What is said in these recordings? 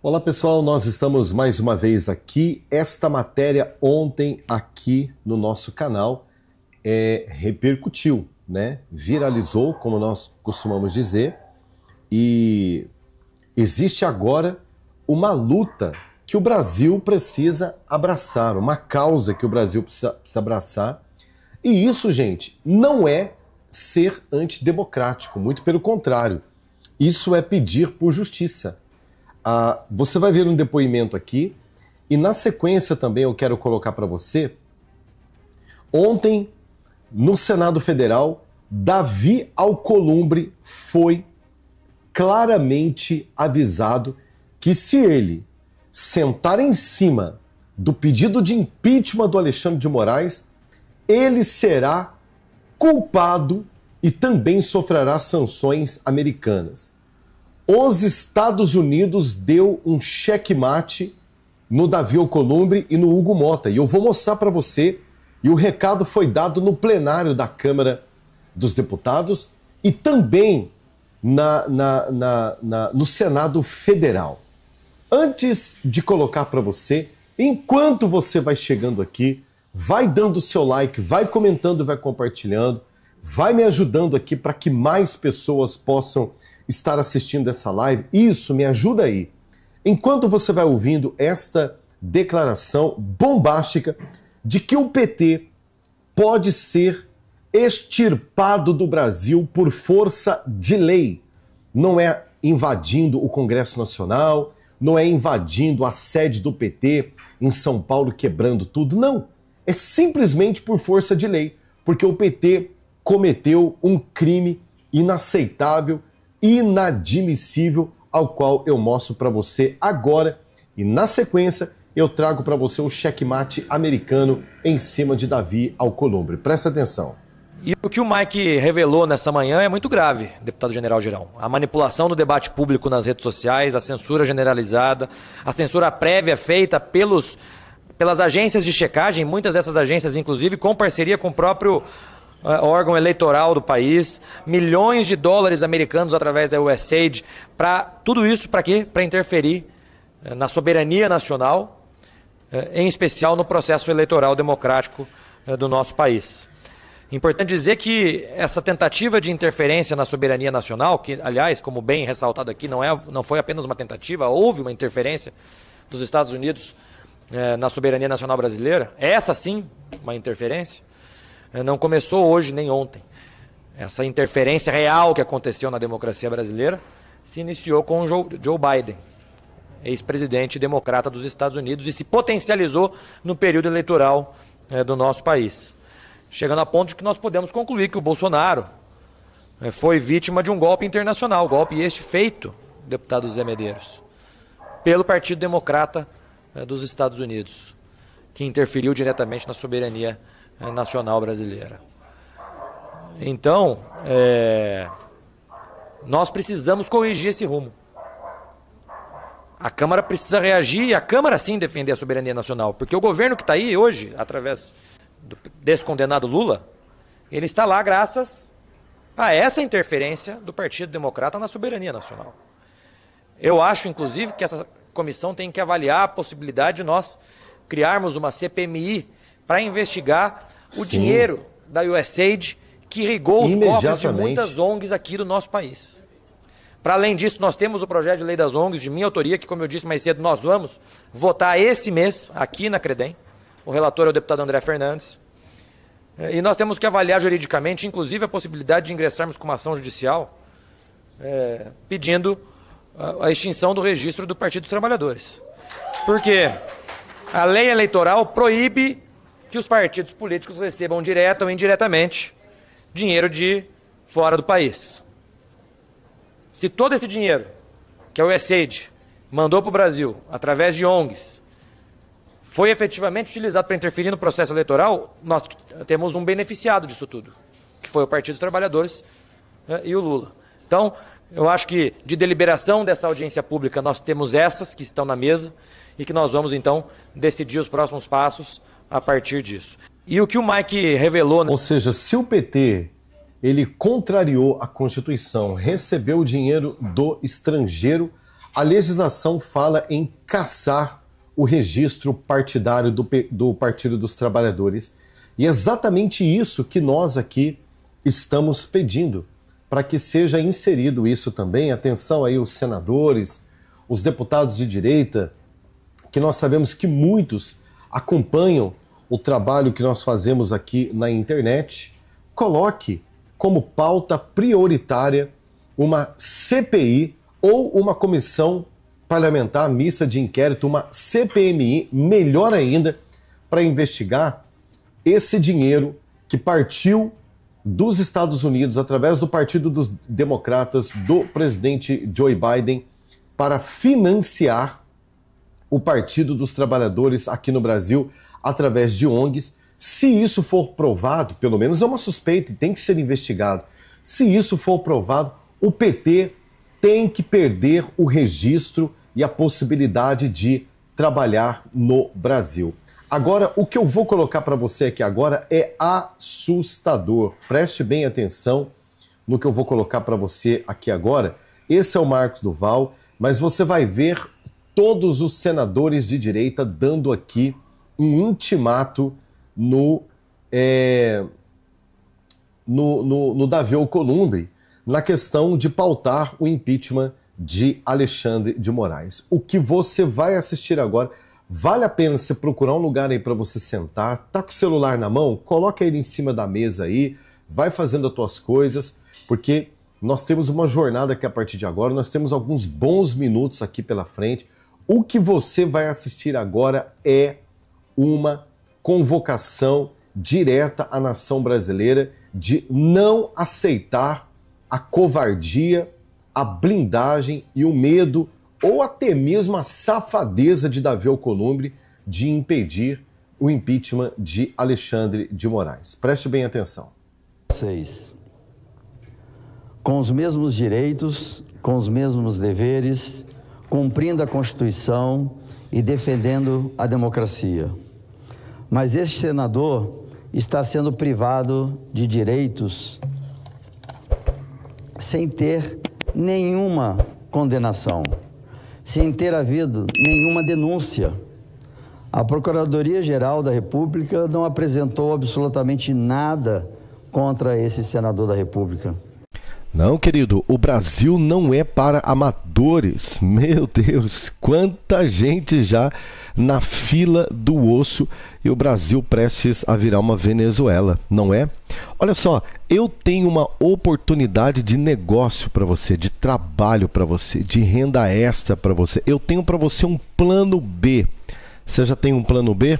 Olá pessoal, nós estamos mais uma vez aqui. Esta matéria ontem aqui no nosso canal repercutiu, né? Viralizou, como nós costumamos dizer, e existe agora uma luta que o Brasil precisa abraçar, uma causa que o Brasil precisa abraçar. E isso, gente, não é ser antidemocrático, muito pelo contrário. Isso é pedir por justiça. Você vai ver um depoimento aqui e na sequência também eu quero colocar para você. Ontem, no Senado Federal, Davi Alcolumbre foi claramente avisado que se ele sentar em cima do pedido de impeachment do Alexandre de Moraes, ele será culpado e também sofrerá sanções americanas. Os Estados Unidos deu um checkmate no Davi Alcolumbre e no Hugo Mota. E eu vou mostrar para você, e o recado foi dado no plenário da Câmara dos Deputados e também no Senado Federal. Antes de colocar para você, enquanto você vai chegando aqui, vai dando o seu like, vai comentando, vai compartilhando, vai me ajudando aqui para que mais pessoas possam estar assistindo essa live. Isso, me ajuda aí. Enquanto você vai ouvindo esta declaração bombástica de que o PT pode ser extirpado do Brasil por força de lei. Não é invadindo o Congresso Nacional, não é invadindo a sede do PT em São Paulo, quebrando tudo, não. É simplesmente por força de lei, porque o PT cometeu um crime inaceitável, inadmissível, ao qual eu mostro para você agora, e na sequência eu trago para você o checkmate americano em cima de Davi Alcolumbre. Presta atenção. E o que o Mike revelou nessa manhã é muito grave, deputado General Girão. A manipulação do debate público nas redes sociais, a censura generalizada, a censura prévia feita pelas agências de checagem, muitas dessas agências, inclusive, com parceria com o próprio órgão eleitoral do país, milhões de dólares americanos através da USAID, para tudo isso para quê? Para interferir na soberania nacional, em especial no processo eleitoral democrático do nosso país. Importante dizer que essa tentativa de interferência na soberania nacional, que, aliás, como bem ressaltado aqui, não foi apenas uma tentativa, houve uma interferência dos Estados Unidos na soberania nacional brasileira, essa sim, uma interferência, não começou hoje nem ontem. Essa interferência real que aconteceu na democracia brasileira se iniciou com o Joe Biden, ex-presidente democrata dos Estados Unidos, e se potencializou no período eleitoral do nosso país. Chegando a ponto de que nós podemos concluir que o Bolsonaro foi vítima de um golpe internacional, golpe este feito, deputado Zé Medeiros, pelo Partido Democrata dos Estados Unidos, que interferiu diretamente na soberania nacional brasileira. Então, nós precisamos corrigir esse rumo. A Câmara precisa reagir e a Câmara sim defender a soberania nacional, porque o governo que está aí hoje, através desse condenado Lula, ele está lá graças a essa interferência do Partido Democrata na soberania nacional. Eu acho, inclusive, que essa comissão tem que avaliar a possibilidade de nós criarmos uma CPMI para investigar o dinheiro da USAID que irrigou os cofres de muitas ONGs aqui do nosso país. Para além disso, nós temos o projeto de lei das ONGs, de minha autoria, que, como eu disse mais cedo, nós vamos votar esse mês aqui na CREDEM. O relator é o deputado André Fernandes. E nós temos que avaliar juridicamente, inclusive, a possibilidade de ingressarmos com uma ação judicial pedindo a extinção do registro do Partido dos Trabalhadores. Porque a lei eleitoral proíbe que os partidos políticos recebam direta ou indiretamente dinheiro de fora do país. Se todo esse dinheiro que a USAID mandou para o Brasil, através de ONGs, foi efetivamente utilizado para interferir no processo eleitoral, nós temos um beneficiado disso tudo, que foi o Partido dos Trabalhadores e o Lula. Então, eu acho que de deliberação dessa audiência pública nós temos essas que estão na mesa e que nós vamos, então, decidir os próximos passos a partir disso. E o que o Mike revelou... Ou seja, se o PT ele contrariou a Constituição, recebeu o dinheiro do estrangeiro, A legislação fala em cassar o registro partidário do Partido dos Trabalhadores. E é exatamente isso que nós aqui estamos pedindo, para que seja inserido isso também. Atenção aí os senadores, os deputados de direita, que nós sabemos que muitos acompanham o trabalho que nós fazemos aqui na internet. Coloque como pauta prioritária uma CPI ou uma comissão parlamentar mista de inquérito, uma CPMI, melhor ainda, para investigar esse dinheiro que partiu dos Estados Unidos através do Partido dos Democratas do presidente Joe Biden para financiar o Partido dos Trabalhadores aqui no Brasil através de ONGs. Se isso for provado, pelo menos é uma suspeita e tem que ser investigado, se isso for provado, o PT tem que perder o registro e a possibilidade de trabalhar no Brasil. Agora, o que eu vou colocar para você aqui agora é assustador. Preste bem atenção no que eu vou colocar para você aqui agora. Esse é o Marcos Duval, mas você vai ver todos os senadores de direita dando aqui um intimato no Davi Alcolumbre, na questão de pautar o impeachment de Alexandre de Moraes. O que você vai assistir agora, vale a pena você procurar um lugar aí para você sentar, tá com o celular na mão, coloca ele em cima da mesa aí, vai fazendo as tuas coisas, porque nós temos uma jornada aqui a partir de agora, nós temos alguns bons minutos aqui pela frente. O que você vai assistir agora é uma convocação direta à nação brasileira de não aceitar a covardia, a blindagem e o medo, ou até mesmo a safadeza de Davi Alcolumbre de impedir o impeachment de Alexandre de Moraes. Preste bem atenção. Vocês, com os mesmos direitos, com os mesmos deveres, cumprindo a Constituição e defendendo a democracia. Mas este senador está sendo privado de direitos sem ter nenhuma condenação, sem ter havido nenhuma denúncia. A Procuradoria-Geral da República não apresentou absolutamente nada contra esse senador da República. Não, querido, o Brasil não é para amadores. Meu Deus, quanta gente já na fila do osso e o Brasil prestes a virar uma Venezuela, não é? Olha só, eu tenho uma oportunidade de negócio para você, de trabalho para você, de renda extra para você. Eu tenho para você um plano B. Você já tem um plano B?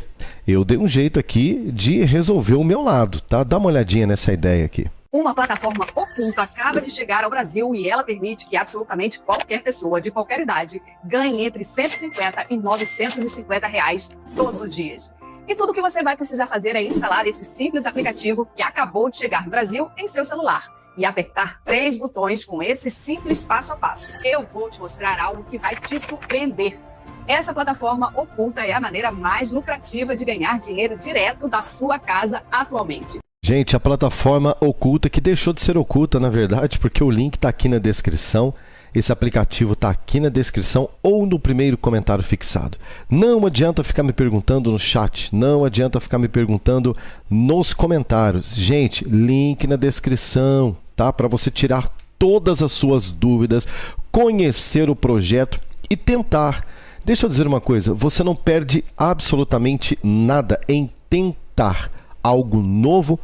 Eu dei um jeito aqui de resolver o meu lado, tá? Dá uma olhadinha nessa ideia aqui. Uma plataforma oculta acaba de chegar ao Brasil e ela permite que absolutamente qualquer pessoa de qualquer idade ganhe entre R$150 e R$950 todos os dias. E tudo o que você vai precisar fazer é instalar esse simples aplicativo que acabou de chegar no Brasil em seu celular e apertar 3 botões com esse simples passo a passo. Eu vou te mostrar algo que vai te surpreender. Essa plataforma oculta é a maneira mais lucrativa de ganhar dinheiro direto da sua casa atualmente. Gente, a plataforma oculta, que deixou de ser oculta, na verdade, porque o link está aqui na descrição. Esse aplicativo está aqui na descrição ou no primeiro comentário fixado. Não adianta ficar me perguntando no chat, não adianta ficar me perguntando nos comentários. Gente, link na descrição, tá? Para você tirar todas as suas dúvidas, conhecer o projeto e tentar. Deixa eu dizer uma coisa, você não perde absolutamente nada em tentar algo novo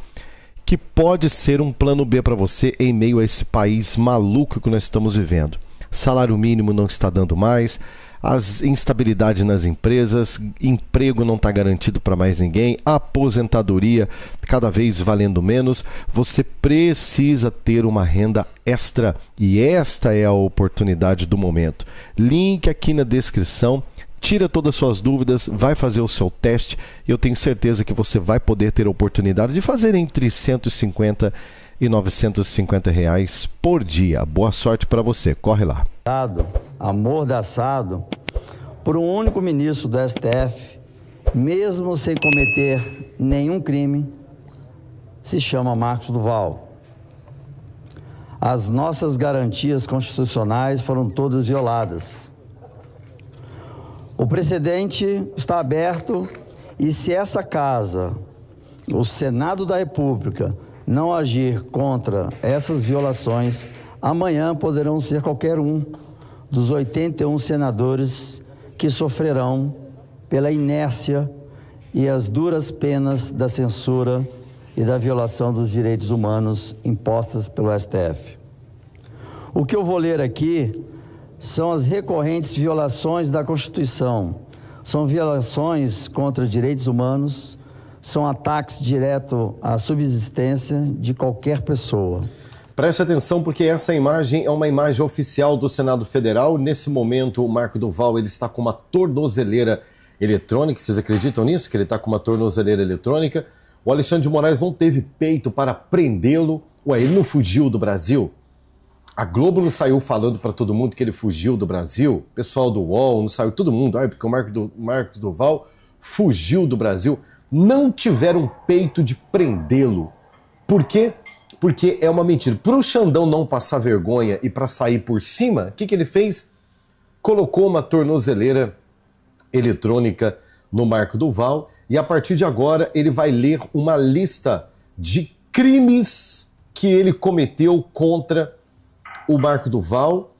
que pode ser um plano B para você em meio a esse país maluco que nós estamos vivendo. Salário mínimo não está dando mais, as instabilidades nas empresas, emprego não está garantido para mais ninguém, aposentadoria cada vez valendo menos. Você precisa ter uma renda extra e esta é a oportunidade do momento. Link aqui na descrição. Tira todas as suas dúvidas, vai fazer o seu teste e eu tenho certeza que você vai poder ter a oportunidade de fazer entre R$150 e R$950 por dia. Boa sorte para você, corre lá. Amordaçado por um único ministro do STF, mesmo sem cometer nenhum crime, se chama Marcos Duval. As nossas garantias constitucionais foram todas violadas. O precedente está aberto e se essa casa, o Senado da República, não agir contra essas violações, amanhã poderão ser qualquer um dos 81 senadores que sofrerão pela inércia e as duras penas da censura e da violação dos direitos humanos impostas pelo STF. O que eu vou ler aqui são as recorrentes violações da Constituição. São violações contra direitos humanos, são ataques diretos à subsistência de qualquer pessoa. Preste atenção porque essa imagem é uma imagem oficial do Senado Federal. Nesse momento, o Marco Duval ele está com uma tornozeleira eletrônica. Vocês acreditam nisso? Que ele está com uma tornozeleira eletrônica. O Alexandre de Moraes não teve peito para prendê-lo. Ué, ele não fugiu do Brasil? A Globo não saiu falando para todo mundo que ele fugiu do Brasil? O pessoal do UOL não saiu, todo mundo. Porque o Marcos Duval fugiu do Brasil. Não tiveram peito de prendê-lo. Por quê? Porque é uma mentira. Para o Xandão não passar vergonha e para sair por cima, o que ele fez? Colocou uma tornozeleira eletrônica no Marco Duval e a partir de agora ele vai ler uma lista de crimes que ele cometeu contra o Marco Duval,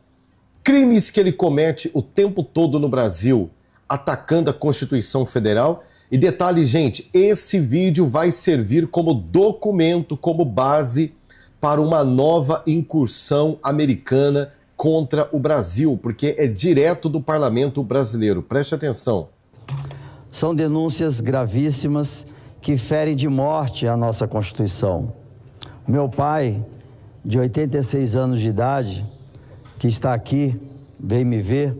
crimes que ele comete o tempo todo no Brasil, atacando a Constituição Federal. E detalhe, gente, esse vídeo vai servir como documento, como base para uma nova incursão americana contra o Brasil, porque é direto do parlamento brasileiro. Preste atenção. São denúncias gravíssimas que ferem de morte a nossa Constituição. Meu pai, de 86 anos de idade, que está aqui, veio me ver,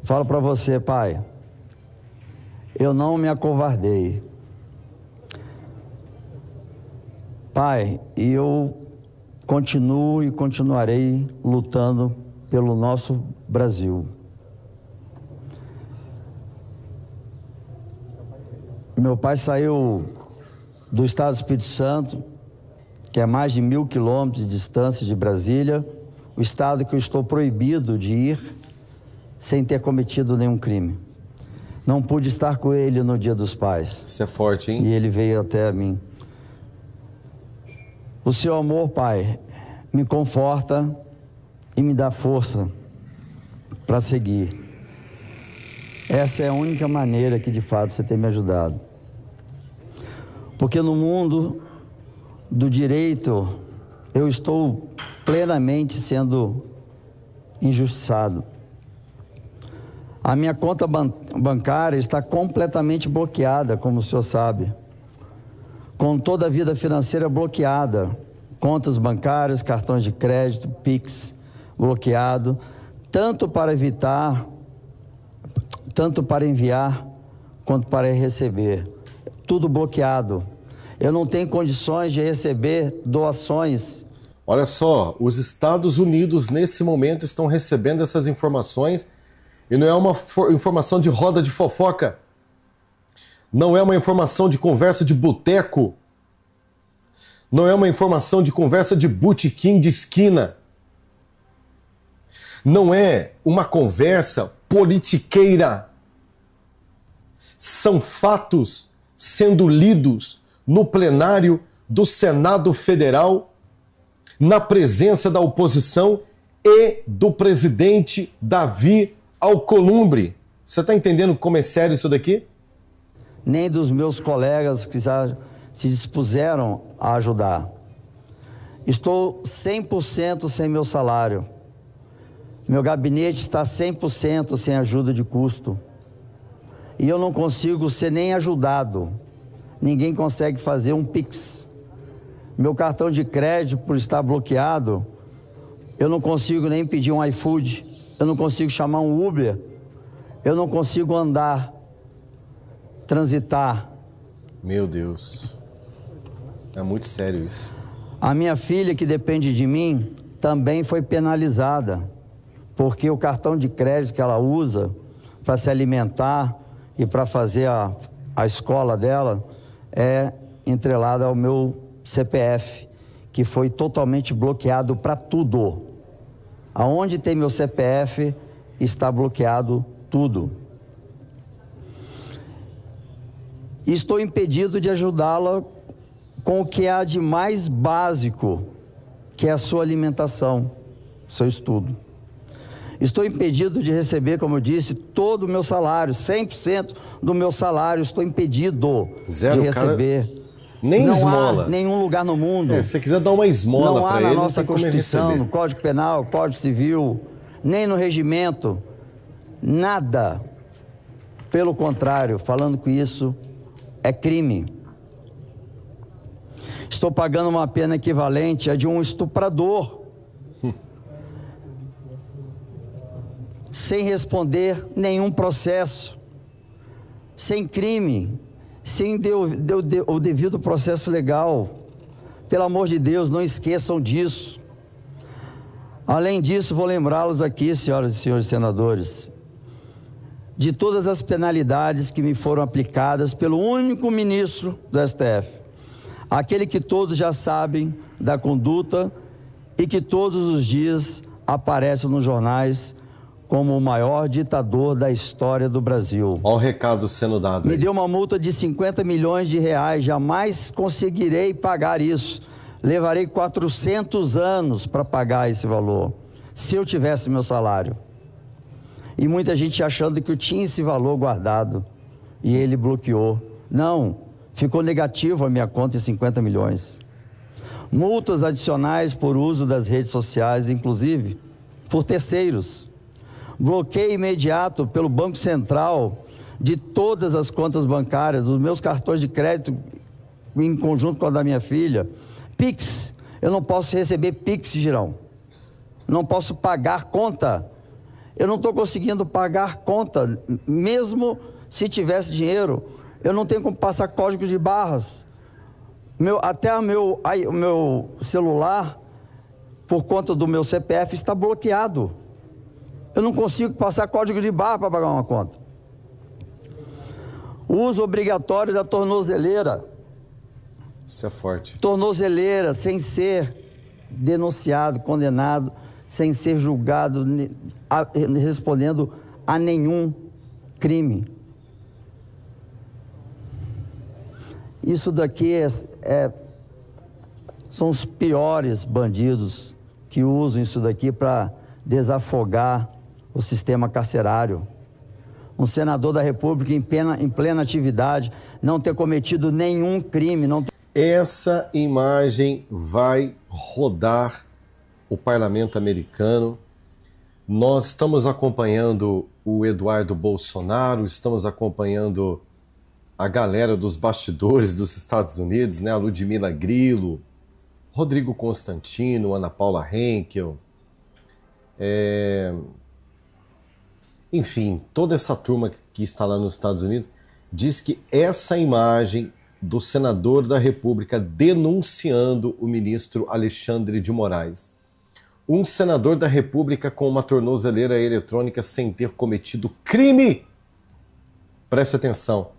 falo para você, pai, eu não me acovardei. Pai, eu continuo e continuarei lutando pelo nosso Brasil. Meu pai saiu do estado do Espírito Santo, que é mais de 1.000 quilômetros de distância de Brasília, o estado que eu estou proibido de ir sem ter cometido nenhum crime. Não pude estar com ele no Dia dos Pais. Isso é forte, hein? E ele veio até mim. O seu amor, pai, me conforta e me dá força para seguir. Essa é a única maneira que, de fato, você tem me ajudado. Porque no mundo do direito, eu estou plenamente sendo injustiçado. A minha conta bancária está completamente bloqueada, como o senhor sabe. Com toda a vida financeira bloqueada. Contas bancárias, cartões de crédito, Pix bloqueado. Tanto para enviar, quanto para receber. Tudo bloqueado. Eu não tenho condições de receber doações. Olha só, os Estados Unidos nesse momento estão recebendo essas informações e não é uma informação de roda de fofoca, não é uma informação de conversa de boteco, não é uma informação de conversa de botequim de esquina, não é uma conversa politiqueira. São fatos sendo lidos no plenário do Senado Federal, na presença da oposição e do presidente Davi Alcolumbre. Você está entendendo como é sério isso daqui? Nem dos meus colegas que já se dispuseram a ajudar. Estou 100% sem meu salário. Meu gabinete está 100% sem ajuda de custo. E eu não consigo ser nem ajudado. Ninguém consegue fazer um Pix. Meu cartão de crédito, por estar bloqueado, eu não consigo nem pedir um iFood, eu não consigo chamar um Uber, eu não consigo andar, transitar. Meu Deus, é muito sério isso. A minha filha, que depende de mim, também foi penalizada, porque o cartão de crédito que ela usa para se alimentar e para fazer a escola dela é entrelada ao meu CPF, que foi totalmente bloqueado para tudo. Aonde tem meu CPF, está bloqueado tudo. E estou impedido de ajudá-la com o que há de mais básico, que é a sua alimentação, seu estudo. Estou impedido de receber, como eu disse, todo o meu salário, 100% do meu salário, estou impedido de receber. Cara, nem não esmola. Há nenhum lugar no mundo. Se você quiser dar uma esmola para ele, não há na nossa não tem como Constituição, receber. no Código Penal, Código Civil, nem no regimento, nada. Pelo contrário, falando que isso é crime. Estou pagando uma pena equivalente à de um estuprador. Sem responder nenhum processo, sem crime, sem o devido processo legal. Pelo amor de Deus, não esqueçam disso. Além disso, vou lembrá-los aqui, senhoras e senhores senadores, de todas as penalidades que me foram aplicadas pelo único ministro do STF, aquele que todos já sabem da conduta e que todos os dias aparece nos jornais como o maior ditador da história do Brasil. Olha o recado sendo dado aí. Me deu uma multa de 50 milhões de reais, jamais conseguirei pagar isso. Levarei 400 anos para pagar esse valor, se eu tivesse meu salário. E muita gente achando que eu tinha esse valor guardado, e ele bloqueou. Não, ficou negativo a minha conta em 50 milhões. Multas adicionais por uso das redes sociais, inclusive por terceiros. Bloqueio imediato pelo Banco Central de todas as contas bancárias, dos meus cartões de crédito em conjunto com a da minha filha. Pix, eu não posso receber Pix, Girão. Não posso pagar conta. Eu não estou conseguindo pagar conta, mesmo se tivesse dinheiro. Eu não tenho como passar código de barras. Até o meu celular, por conta do meu CPF, está bloqueado. Eu não consigo passar código de barra para pagar uma conta. O uso obrigatório da tornozeleira. Isso é forte. Tornozeleira, sem ser denunciado, condenado, sem ser julgado, respondendo a nenhum crime. Isso daqui são os piores bandidos que usam isso daqui para desafogar o sistema carcerário. Um senador da República em plena atividade, não ter cometido nenhum crime. Essa imagem vai rodar o parlamento americano. Nós estamos acompanhando o Eduardo Bolsonaro, estamos acompanhando a galera dos bastidores dos Estados Unidos, né? A Ludmila Grillo, Rodrigo Constantino, Ana Paula Henkel, enfim, toda essa turma que está lá nos Estados Unidos diz que essa imagem do senador da República denunciando o ministro Alexandre de Moraes, um senador da República com uma tornozeleira eletrônica sem ter cometido crime, preste atenção,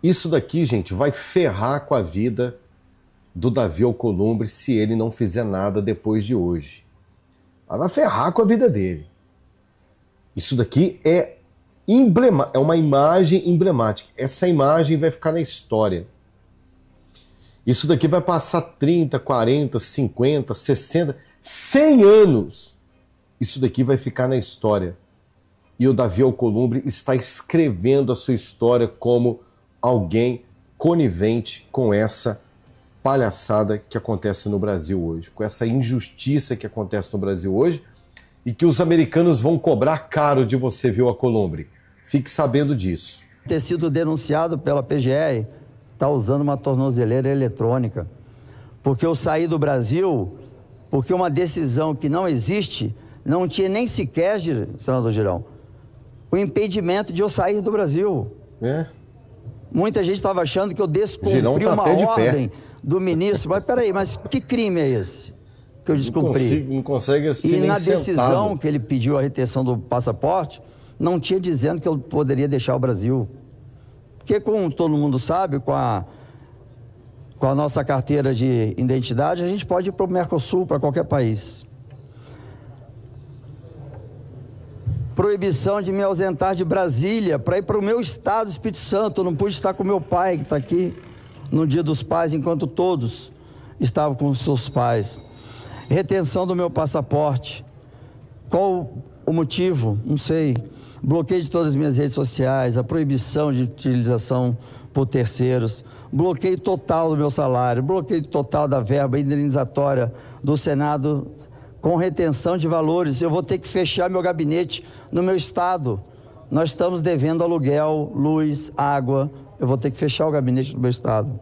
isso daqui, gente, vai ferrar com a vida do Davi Alcolumbre se ele não fizer nada depois de hoje. Vai ferrar com a vida dele. Isso daqui é uma imagem emblemática. Essa imagem vai ficar na história. Isso daqui vai passar 30, 40, 50, 60, 100 anos. Isso daqui vai ficar na história. E o Davi Alcolumbre está escrevendo a sua história como alguém conivente com essa palhaçada que acontece no Brasil hoje, com essa injustiça que acontece no Brasil hoje e que os americanos vão cobrar caro de você, viu, Alcolumbre? Fique sabendo disso. Ter sido denunciado pela PGR, está usando uma tornozeleira eletrônica. Porque eu saí do Brasil, porque uma decisão que não existe, não tinha nem sequer, senador Girão, o impedimento de eu sair do Brasil. Muita gente estava achando que eu descumpri uma ordem do ministro. Mas peraí, mas que crime é esse que eu descumpri? Não consegue assistir. E na decisão sentado. que ele pediu a retenção do passaporte, não tinha dizendo que eu poderia deixar o Brasil. Porque, como todo mundo sabe, com a nossa carteira de identidade, a gente pode ir para o Mercosul, para qualquer país. proibição de me ausentar de Brasília para ir para o meu estado, Espírito Santo. Eu não pude estar com meu pai, que está aqui, no Dia dos Pais, enquanto todos estavam com os seus pais. Retenção do meu passaporte. Qual o motivo? Não sei. Bloqueio de todas as minhas redes sociais, a proibição de utilização por terceiros, bloqueio total do meu salário, bloqueio total da verba indenizatória do Senado, com retenção de valores. Eu vou ter que fechar meu gabinete no meu estado. Nós estamos devendo aluguel, luz, água. Eu vou ter que fechar o gabinete do meu estado.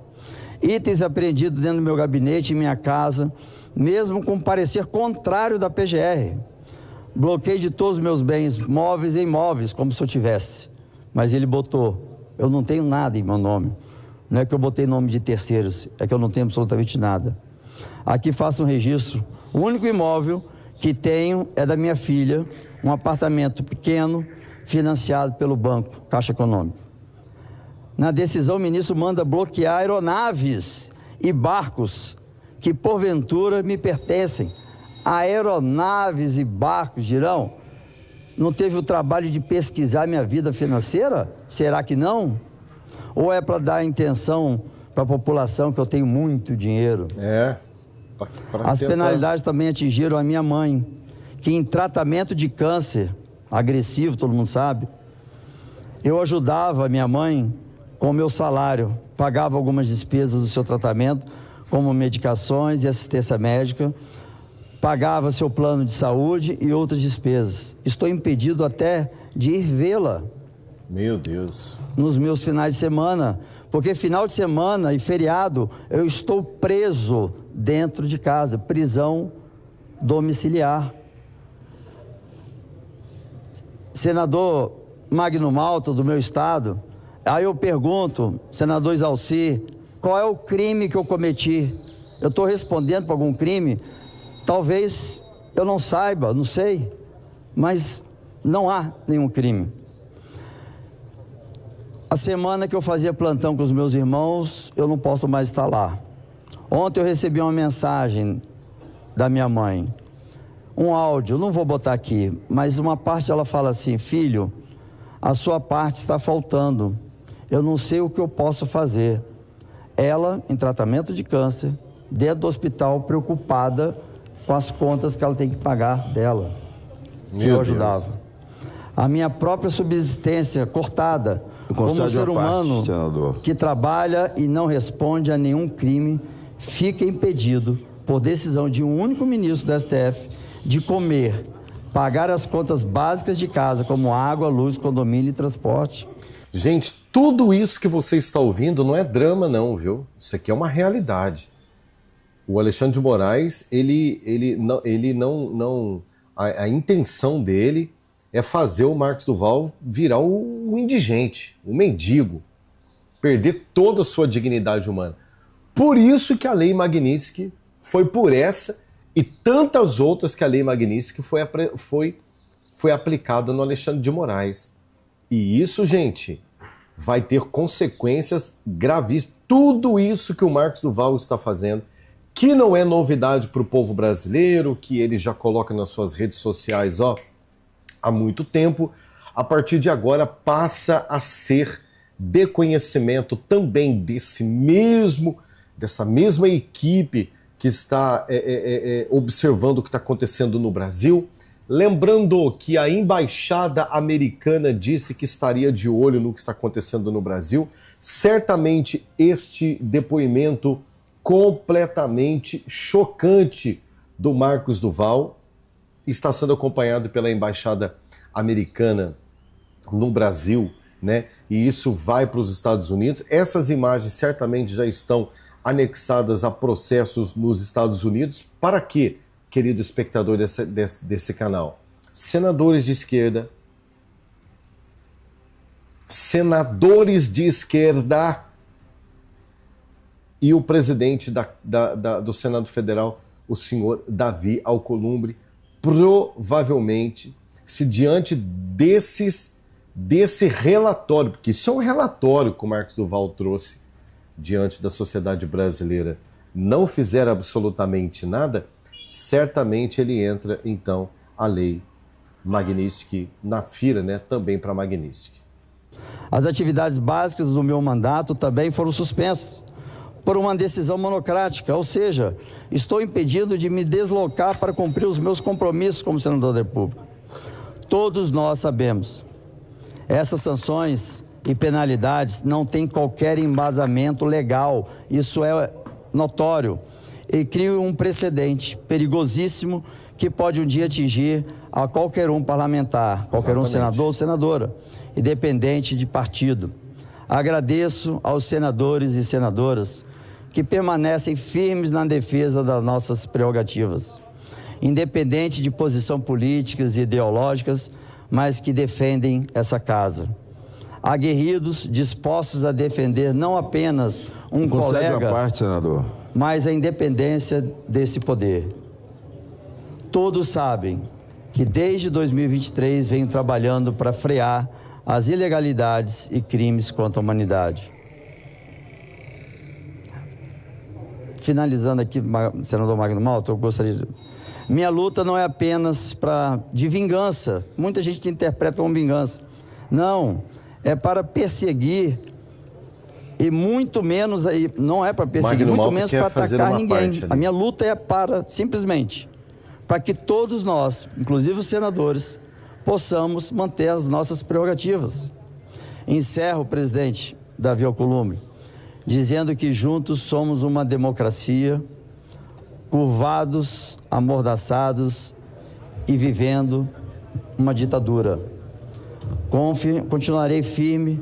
Itens apreendidos dentro do meu gabinete, em minha casa, mesmo com parecer contrário da PGR. Bloqueio de todos os meus bens, móveis e imóveis, como se eu tivesse. Mas ele botou. Eu não tenho nada em meu nome. Não é que eu botei nome de terceiros, é que eu não tenho absolutamente nada. Aqui faço um registro. O único imóvel que tenho é da minha filha, um apartamento pequeno, financiado pelo banco, Caixa Econômica. Na decisão, o ministro manda bloquear aeronaves e barcos que, porventura, me pertencem. Aeronaves e barcos, Girão? Não teve o trabalho de pesquisar minha vida financeira? Será que não? Ou é para dar a intenção para a população que eu tenho muito dinheiro? As penalidades também atingiram a minha mãe, que em tratamento de câncer agressivo, todo mundo sabe, eu ajudava a minha mãe com o meu salário, pagava algumas despesas do seu tratamento, como medicações e assistência médica, pagava seu plano de saúde e outras despesas. Estou impedido até de ir vê-la. Meu Deus. Nos meus finais de semana, porque final de semana e feriado eu estou preso dentro de casa, prisão domiciliar. Senador Magno Malta, do meu estado, aí eu pergunto, senador Isalci, qual é o crime que eu cometi? Eu estou respondendo por algum crime? Talvez eu não saiba, não sei, mas não há nenhum crime. A semana que eu fazia plantão com os meus irmãos, eu não posso mais estar lá. Ontem eu recebi uma mensagem da minha mãe, um áudio, não vou botar aqui, mas uma parte ela fala assim: filho, a sua parte está faltando, eu não sei o que eu posso fazer. Ela, em tratamento de câncer, dentro do hospital, preocupada com as contas que ela tem que pagar dela, que eu ajudava. A minha própria subsistência cortada, como um ser humano que trabalha e não responde a nenhum crime, fica impedido, por decisão de um único ministro do STF, de comer, pagar as contas básicas de casa, como água, luz, condomínio e transporte. Gente, tudo isso que você está ouvindo não é drama não, viu? Isso aqui é uma realidade. O Alexandre de Moraes, a intenção dele é fazer o Marcos Duval virar o indigente, o mendigo, perder toda a sua dignidade humana. Por isso que a Lei Magnitsky foi por essa e tantas outras que a Lei Magnitsky foi aplicada no Alexandre de Moraes. E isso, gente, vai ter consequências gravíssimas. Tudo isso que o Marcos Duval está fazendo, que não é novidade para o povo brasileiro, que ele já coloca nas suas redes sociais há muito tempo, a partir de agora passa a ser de conhecimento também dessa mesma equipe que está observando o que está acontecendo no Brasil. Lembrando que a embaixada americana disse que estaria de olho no que está acontecendo no Brasil. Certamente este depoimento completamente chocante do Marcos Duval está sendo acompanhado pela embaixada americana no Brasil, né? E isso vai para os Estados Unidos. Essas imagens certamente já estão anexadas a processos nos Estados Unidos. Para quê, querido espectador desse canal? Senadores de esquerda, e o presidente do Senado Federal, o senhor Davi Alcolumbre, provavelmente, se diante desse relatório, porque isso é um relatório que o Marcos Duval trouxe diante da sociedade brasileira, não fizer absolutamente nada, certamente ele entra, então, a lei Magnistic na fila, né, também para Magnistic. As atividades básicas do meu mandato também foram suspensas por uma decisão monocrática, ou seja, estou impedido de me deslocar para cumprir os meus compromissos como senador da República. Todos nós sabemos, essas sanções e penalidades não têm qualquer embasamento legal, isso é notório, e cria um precedente perigosíssimo que pode um dia atingir a qualquer um parlamentar, qualquer um senador ou senadora, independente de partido. Agradeço aos senadores e senadoras que permanecem firmes na defesa das nossas prerrogativas, independente de posição políticas e ideológicas, mas que defendem essa casa. Aguerridos, dispostos a defender não apenas um colega, parte, senador, mas a independência desse poder. Todos sabem que desde 2023 venho trabalhando para frear as ilegalidades e crimes contra a humanidade. Finalizando aqui, senador Magno Malta, eu gostaria de... Minha luta não é apenas de vingança. Muita gente interpreta como vingança. Não, é para perseguir e muito menos, não é para perseguir, muito menos para atacar ninguém. A minha luta é simplesmente, para que todos nós, inclusive os senadores, possamos manter as nossas prerrogativas. Encerro, presidente Davi Alcolumbre, dizendo que juntos somos uma democracia, curvados, amordaçados e vivendo uma ditadura. Continuarei firme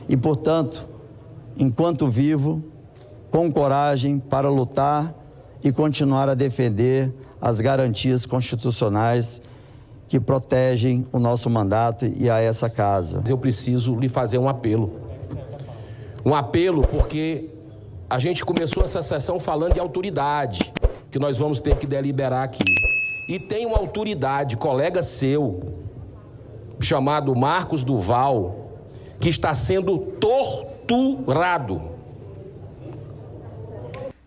e, portanto, enquanto vivo, com coragem para lutar e continuar a defender as garantias constitucionais que protegem o nosso mandato e a essa casa. Eu preciso lhe fazer um apelo. Um apelo porque a gente começou essa sessão falando de autoridade, que nós vamos ter que deliberar aqui. E tem uma autoridade, colega seu, chamado Marcos Duval, que está sendo torturado.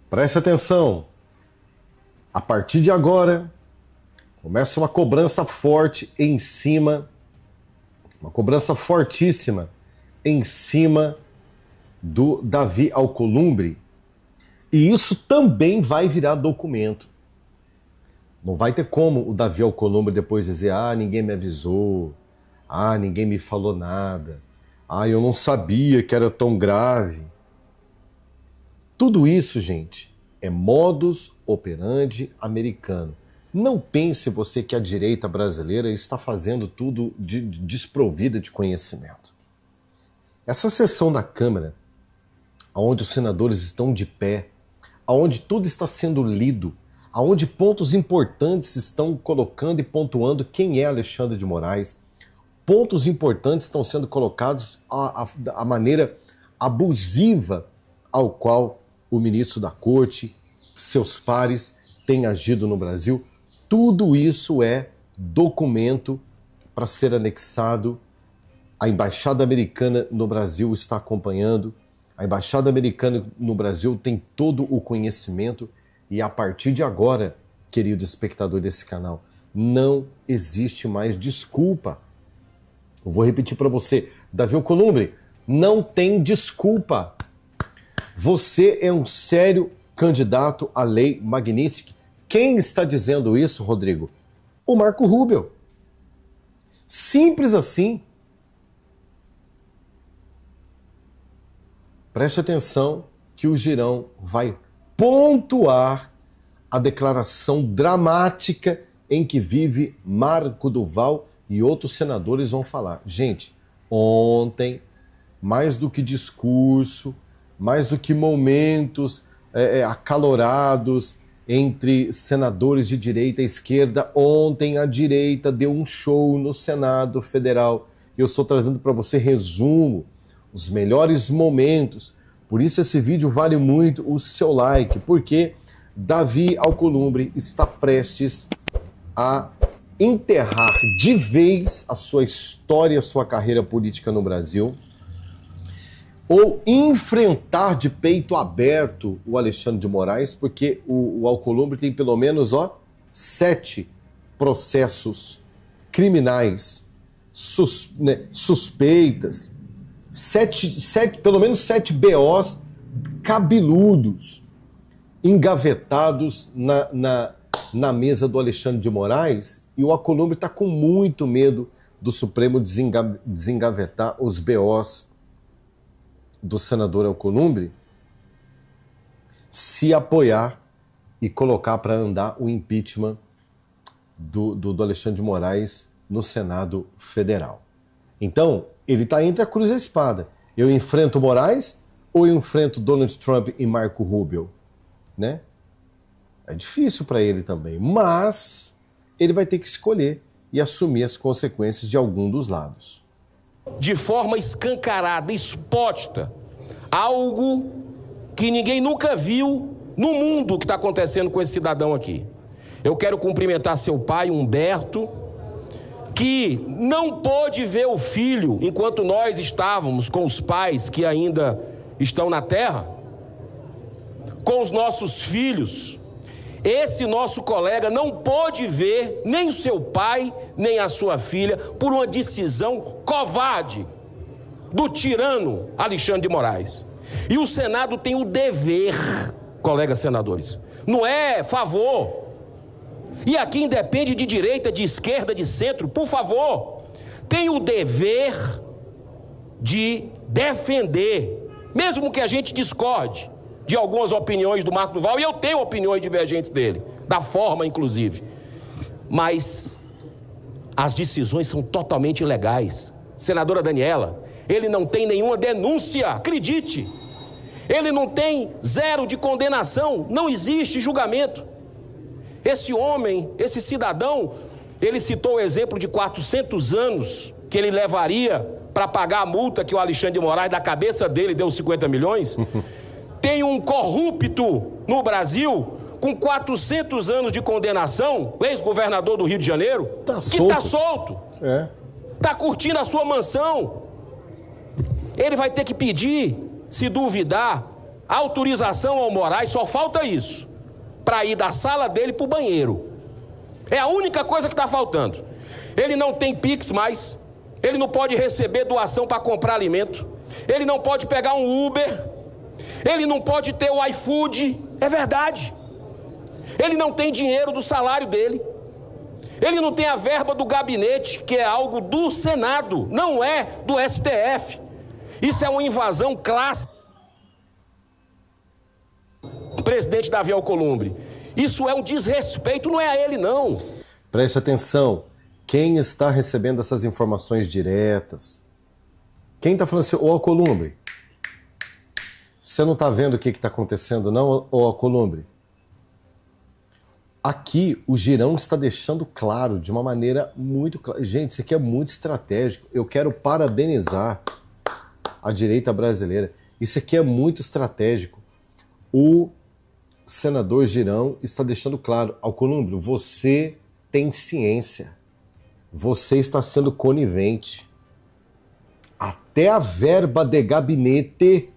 Preste atenção. A partir de agora, começa uma cobrança forte em cima, uma cobrança fortíssima em cima do Davi Alcolumbre. E isso também vai virar documento. Não vai ter como o Davi Alcolumbre depois dizer: ninguém me avisou, ninguém me falou nada, eu não sabia que era tão grave. Tudo isso, gente, é modus operandi americano. Não pense você que a direita brasileira está fazendo tudo desprovida de conhecimento. Essa sessão da Câmara, onde os senadores estão de pé, onde tudo está sendo lido, onde pontos importantes estão colocando e pontuando quem é Alexandre de Moraes, pontos importantes estão sendo colocados a maneira abusiva ao qual o ministro da Corte, seus pares, têm agido no Brasil. Tudo isso é documento para ser anexado. A Embaixada Americana no Brasil está acompanhando. A Embaixada Americana no Brasil tem todo o conhecimento e a partir de agora, querido espectador desse canal, não existe mais desculpa. Eu vou repetir para você, Davi Alcolumbre, não tem desculpa. Você é um sério candidato à lei Magnistic. Quem está dizendo isso, Rodrigo? O Marco Rubio. Simples assim. Preste atenção que o Girão vai pontuar a declaração dramática em que vive Marco Duval e outros senadores vão falar. Gente, ontem, mais do que discurso, mais do que momentos acalorados entre senadores de direita e esquerda, ontem a direita deu um show no Senado Federal. Eu estou trazendo para você resumo, os melhores momentos. Por isso esse vídeo vale muito o seu like, porque Davi Alcolumbre está prestes a enterrar de vez a sua história, a sua carreira política no Brasil, ou enfrentar de peito aberto o Alexandre de Moraes, porque o Alcolumbre tem pelo menos 7 processos criminais, suspeitas, pelo menos 7 BOs cabeludos, engavetados na mesa do Alexandre de Moraes, e o Alcolumbre está com muito medo do Supremo desengavetar os BOs do senador Alcolumbre, se apoiar e colocar para andar o impeachment do Alexandre de Moraes no Senado Federal. Então, ele está entre a cruz e a espada. Eu enfrento Moraes ou eu enfrento Donald Trump e Marco Rubio? Né? É difícil para ele também, mas ele vai ter que escolher e assumir as consequências de algum dos lados. De forma escancarada, exposta, algo que ninguém nunca viu no mundo que está acontecendo com esse cidadão aqui. Eu quero cumprimentar seu pai, Humberto, que não pôde ver o filho enquanto nós estávamos com os pais que ainda estão na terra, com os nossos filhos. Esse nosso colega não pôde ver nem o seu pai, nem a sua filha, por uma decisão covarde do tirano Alexandre de Moraes. E o Senado tem o dever, colegas senadores, não é favor. E aqui independe de direita, de esquerda, de centro, por favor, tem o dever de defender, mesmo que a gente discorde de algumas opiniões do Marco Duval, e eu tenho opiniões divergentes dele, da forma inclusive, mas as decisões são totalmente ilegais. Senadora Daniela, ele não tem nenhuma denúncia, acredite, ele não tem 0 de condenação, não existe julgamento. Esse homem, esse cidadão, ele citou o exemplo de 400 anos que ele levaria para pagar a multa que o Alexandre de Moraes, da cabeça dele, deu 50 milhões. Tem um corrupto no Brasil com 400 anos de condenação, ex-governador do Rio de Janeiro, que está solto. Está curtindo a sua mansão. Ele vai ter que pedir, se duvidar, autorização ao Moraes, só falta isso, para ir da sala dele para o banheiro. É a única coisa que está faltando. Ele não tem Pix mais, ele não pode receber doação para comprar alimento, ele não pode pegar um Uber, ele não pode ter o iFood, é verdade. Ele não tem dinheiro do salário dele, ele não tem a verba do gabinete, que é algo do Senado, não é do STF. Isso é uma invasão clássica. Presidente Davi Alcolumbre, isso é um desrespeito, não é a ele não. Preste atenção, quem está recebendo essas informações diretas? Quem está falando assim, ô Alcolumbre, você não está vendo o que está acontecendo não, ô Alcolumbre? Aqui o Girão está deixando claro, de uma maneira muito clara. Gente, isso aqui é muito estratégico. Eu quero parabenizar a direita brasileira. Isso aqui é muito estratégico. O senador Girão está deixando claro, Alcolumbre, você tem ciência. Você está sendo conivente. Até a verba de gabinete,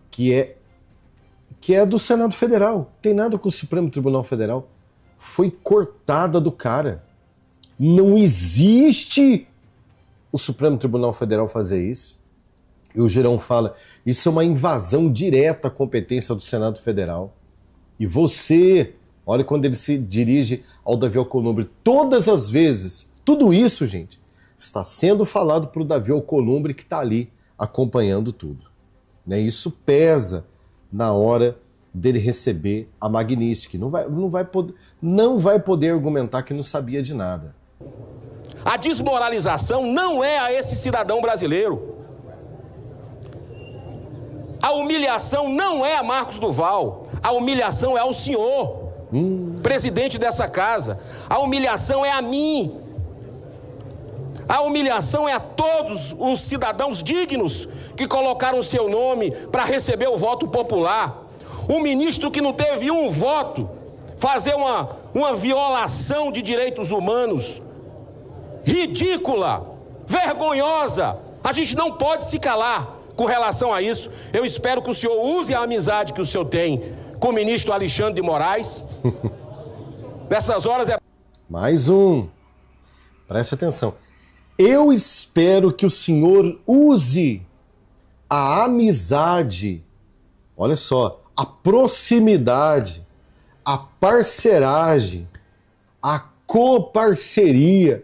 que é do Senado Federal, tem nada com o Supremo Tribunal Federal, foi cortada do cara. Não existe o Supremo Tribunal Federal fazer isso. E o Girão fala, isso é uma invasão direta à competência do Senado Federal. E você, olha quando ele se dirige ao Davi Alcolumbre, todas as vezes, tudo isso, gente, está sendo falado para o Davi Alcolumbre que está ali acompanhando tudo. Né? Isso pesa na hora dele receber a Magnitsky. Não vai poder argumentar que não sabia de nada. A desmoralização não é a esse cidadão brasileiro. A humilhação não é a Marcos Duval. A humilhação é ao senhor, presidente dessa casa. A humilhação é a mim. A humilhação é a todos os cidadãos dignos que colocaram seu nome para receber o voto popular. Um ministro que não teve um voto, fazer uma violação de direitos humanos ridícula, vergonhosa. A gente não pode se calar com relação a isso. Eu espero que o senhor use a amizade que o senhor tem com o ministro Alexandre de Moraes. Nessas horas é... Mais um. Preste atenção. Eu espero que o senhor use a amizade, olha só, a proximidade, a parceragem, a coparceria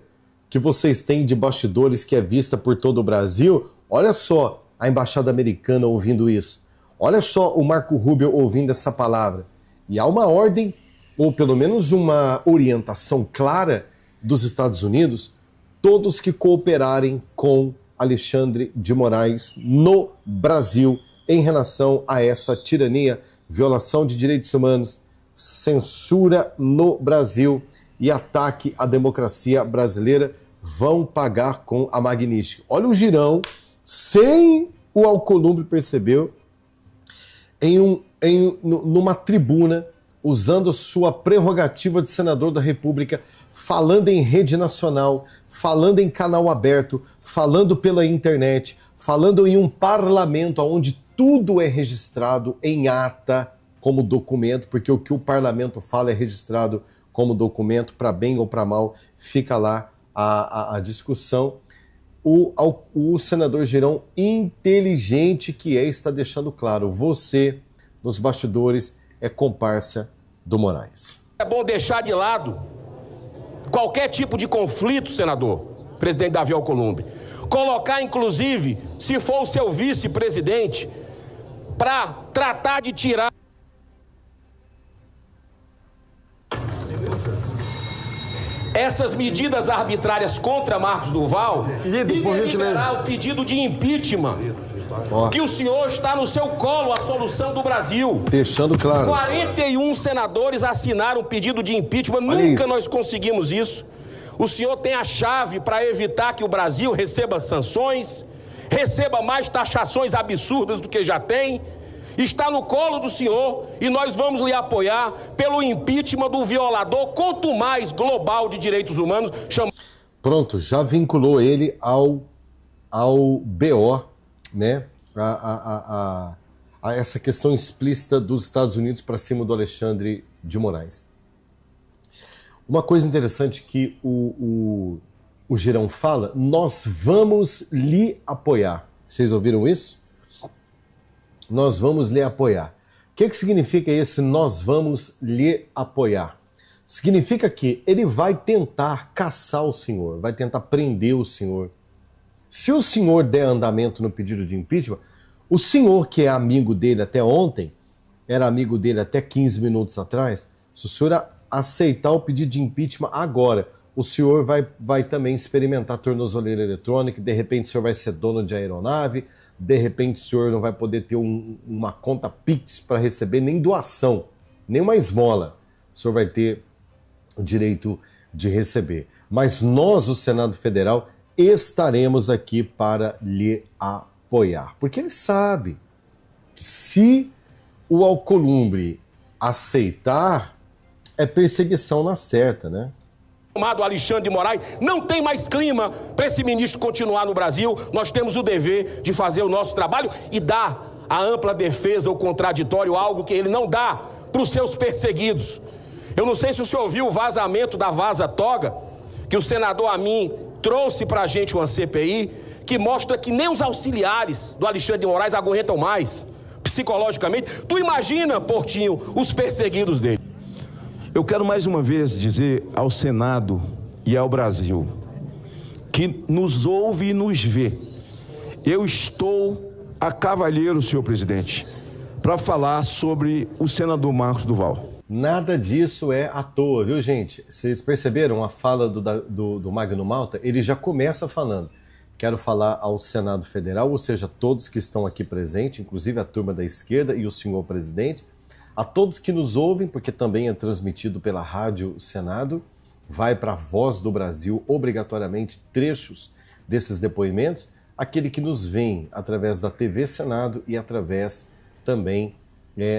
que vocês têm de bastidores que é vista por todo o Brasil. Olha só a embaixada americana ouvindo isso. Olha só o Marco Rubio ouvindo essa palavra. E há uma ordem, ou pelo menos uma orientação clara dos Estados Unidos, todos que cooperarem com Alexandre de Moraes no Brasil em relação a essa tirania, violação de direitos humanos, censura no Brasil e ataque à democracia brasileira, vão pagar com a Magnífica. Olha o Girão, sem o Alcolumbre percebeu, numa tribuna, usando sua prerrogativa de senador da República, falando em rede nacional, falando em canal aberto, falando pela internet, falando em um parlamento onde tudo é registrado em ata como documento, porque o que o parlamento fala é registrado como documento, para bem ou para mal, fica lá a discussão. O senador Girão, inteligente que é, está deixando claro, você, nos bastidores, é comparsa do Moraes. É bom deixar de lado qualquer tipo de conflito, senador, presidente Davi Alcolumbre. Colocar, inclusive, se for o seu vice-presidente, para tratar de tirar essas medidas arbitrárias contra Marcos Duval e liberar o pedido de impeachment. Que o senhor está no seu colo a solução do Brasil. Deixando claro. 41 senadores assinaram o pedido de impeachment. Olha Nunca isso. nós conseguimos isso. O senhor tem a chave para evitar que o Brasil receba sanções, receba mais taxações absurdas do que já tem. Está no colo do senhor e nós vamos lhe apoiar pelo impeachment do violador, quanto mais global de direitos humanos. Pronto, já vinculou ele ao BO, né? A essa questão explícita dos Estados Unidos para cima do Alexandre de Moraes. Uma coisa interessante que o Girão fala, nós vamos lhe apoiar. Vocês ouviram isso? Nós vamos lhe apoiar. O que significa esse nós vamos lhe apoiar? Significa que ele vai tentar caçar o senhor, vai tentar prender o senhor. Se o senhor der andamento no pedido de impeachment, o senhor que é amigo dele até ontem, era amigo dele até 15 minutos atrás, se o senhor aceitar o pedido de impeachment agora, o senhor vai também experimentar tornozeleira eletrônica, de repente o senhor vai ser dono de aeronave, de repente o senhor não vai poder ter uma conta Pix para receber nem doação, nem uma esmola. O senhor vai ter o direito de receber. Mas nós, o Senado Federal, estaremos aqui para lhe apoiar. Porque ele sabe que se o Alcolumbre aceitar, é perseguição na certa, né? Chamado Alexandre de Moraes, não tem mais clima para esse ministro continuar no Brasil. Nós temos o dever de fazer o nosso trabalho e dar a ampla defesa, o contraditório, algo que ele não dá para os seus perseguidos. Eu não sei se o senhor viu o vazamento da Vaza Toga, que o senador Amin trouxe para a gente uma CPI, que mostra que nem os auxiliares do Alexandre de Moraes aguentam mais, psicologicamente. Tu imagina, Portinho, os perseguidos dele. Eu quero mais uma vez dizer ao Senado e ao Brasil que nos ouve e nos vê. Eu estou a cavalheiro, senhor presidente, para falar sobre o senador Marcos Duval. Nada disso é à toa, viu, gente? Vocês perceberam a fala do Magno Malta? Ele já começa falando. Quero falar ao Senado Federal, ou seja, todos que estão aqui presentes, inclusive a turma da esquerda e o senhor presidente, a todos que nos ouvem, porque também é transmitido pela Rádio Senado, vai para a Voz do Brasil, obrigatoriamente, trechos desses depoimentos, aquele que nos vem através da TV Senado e através também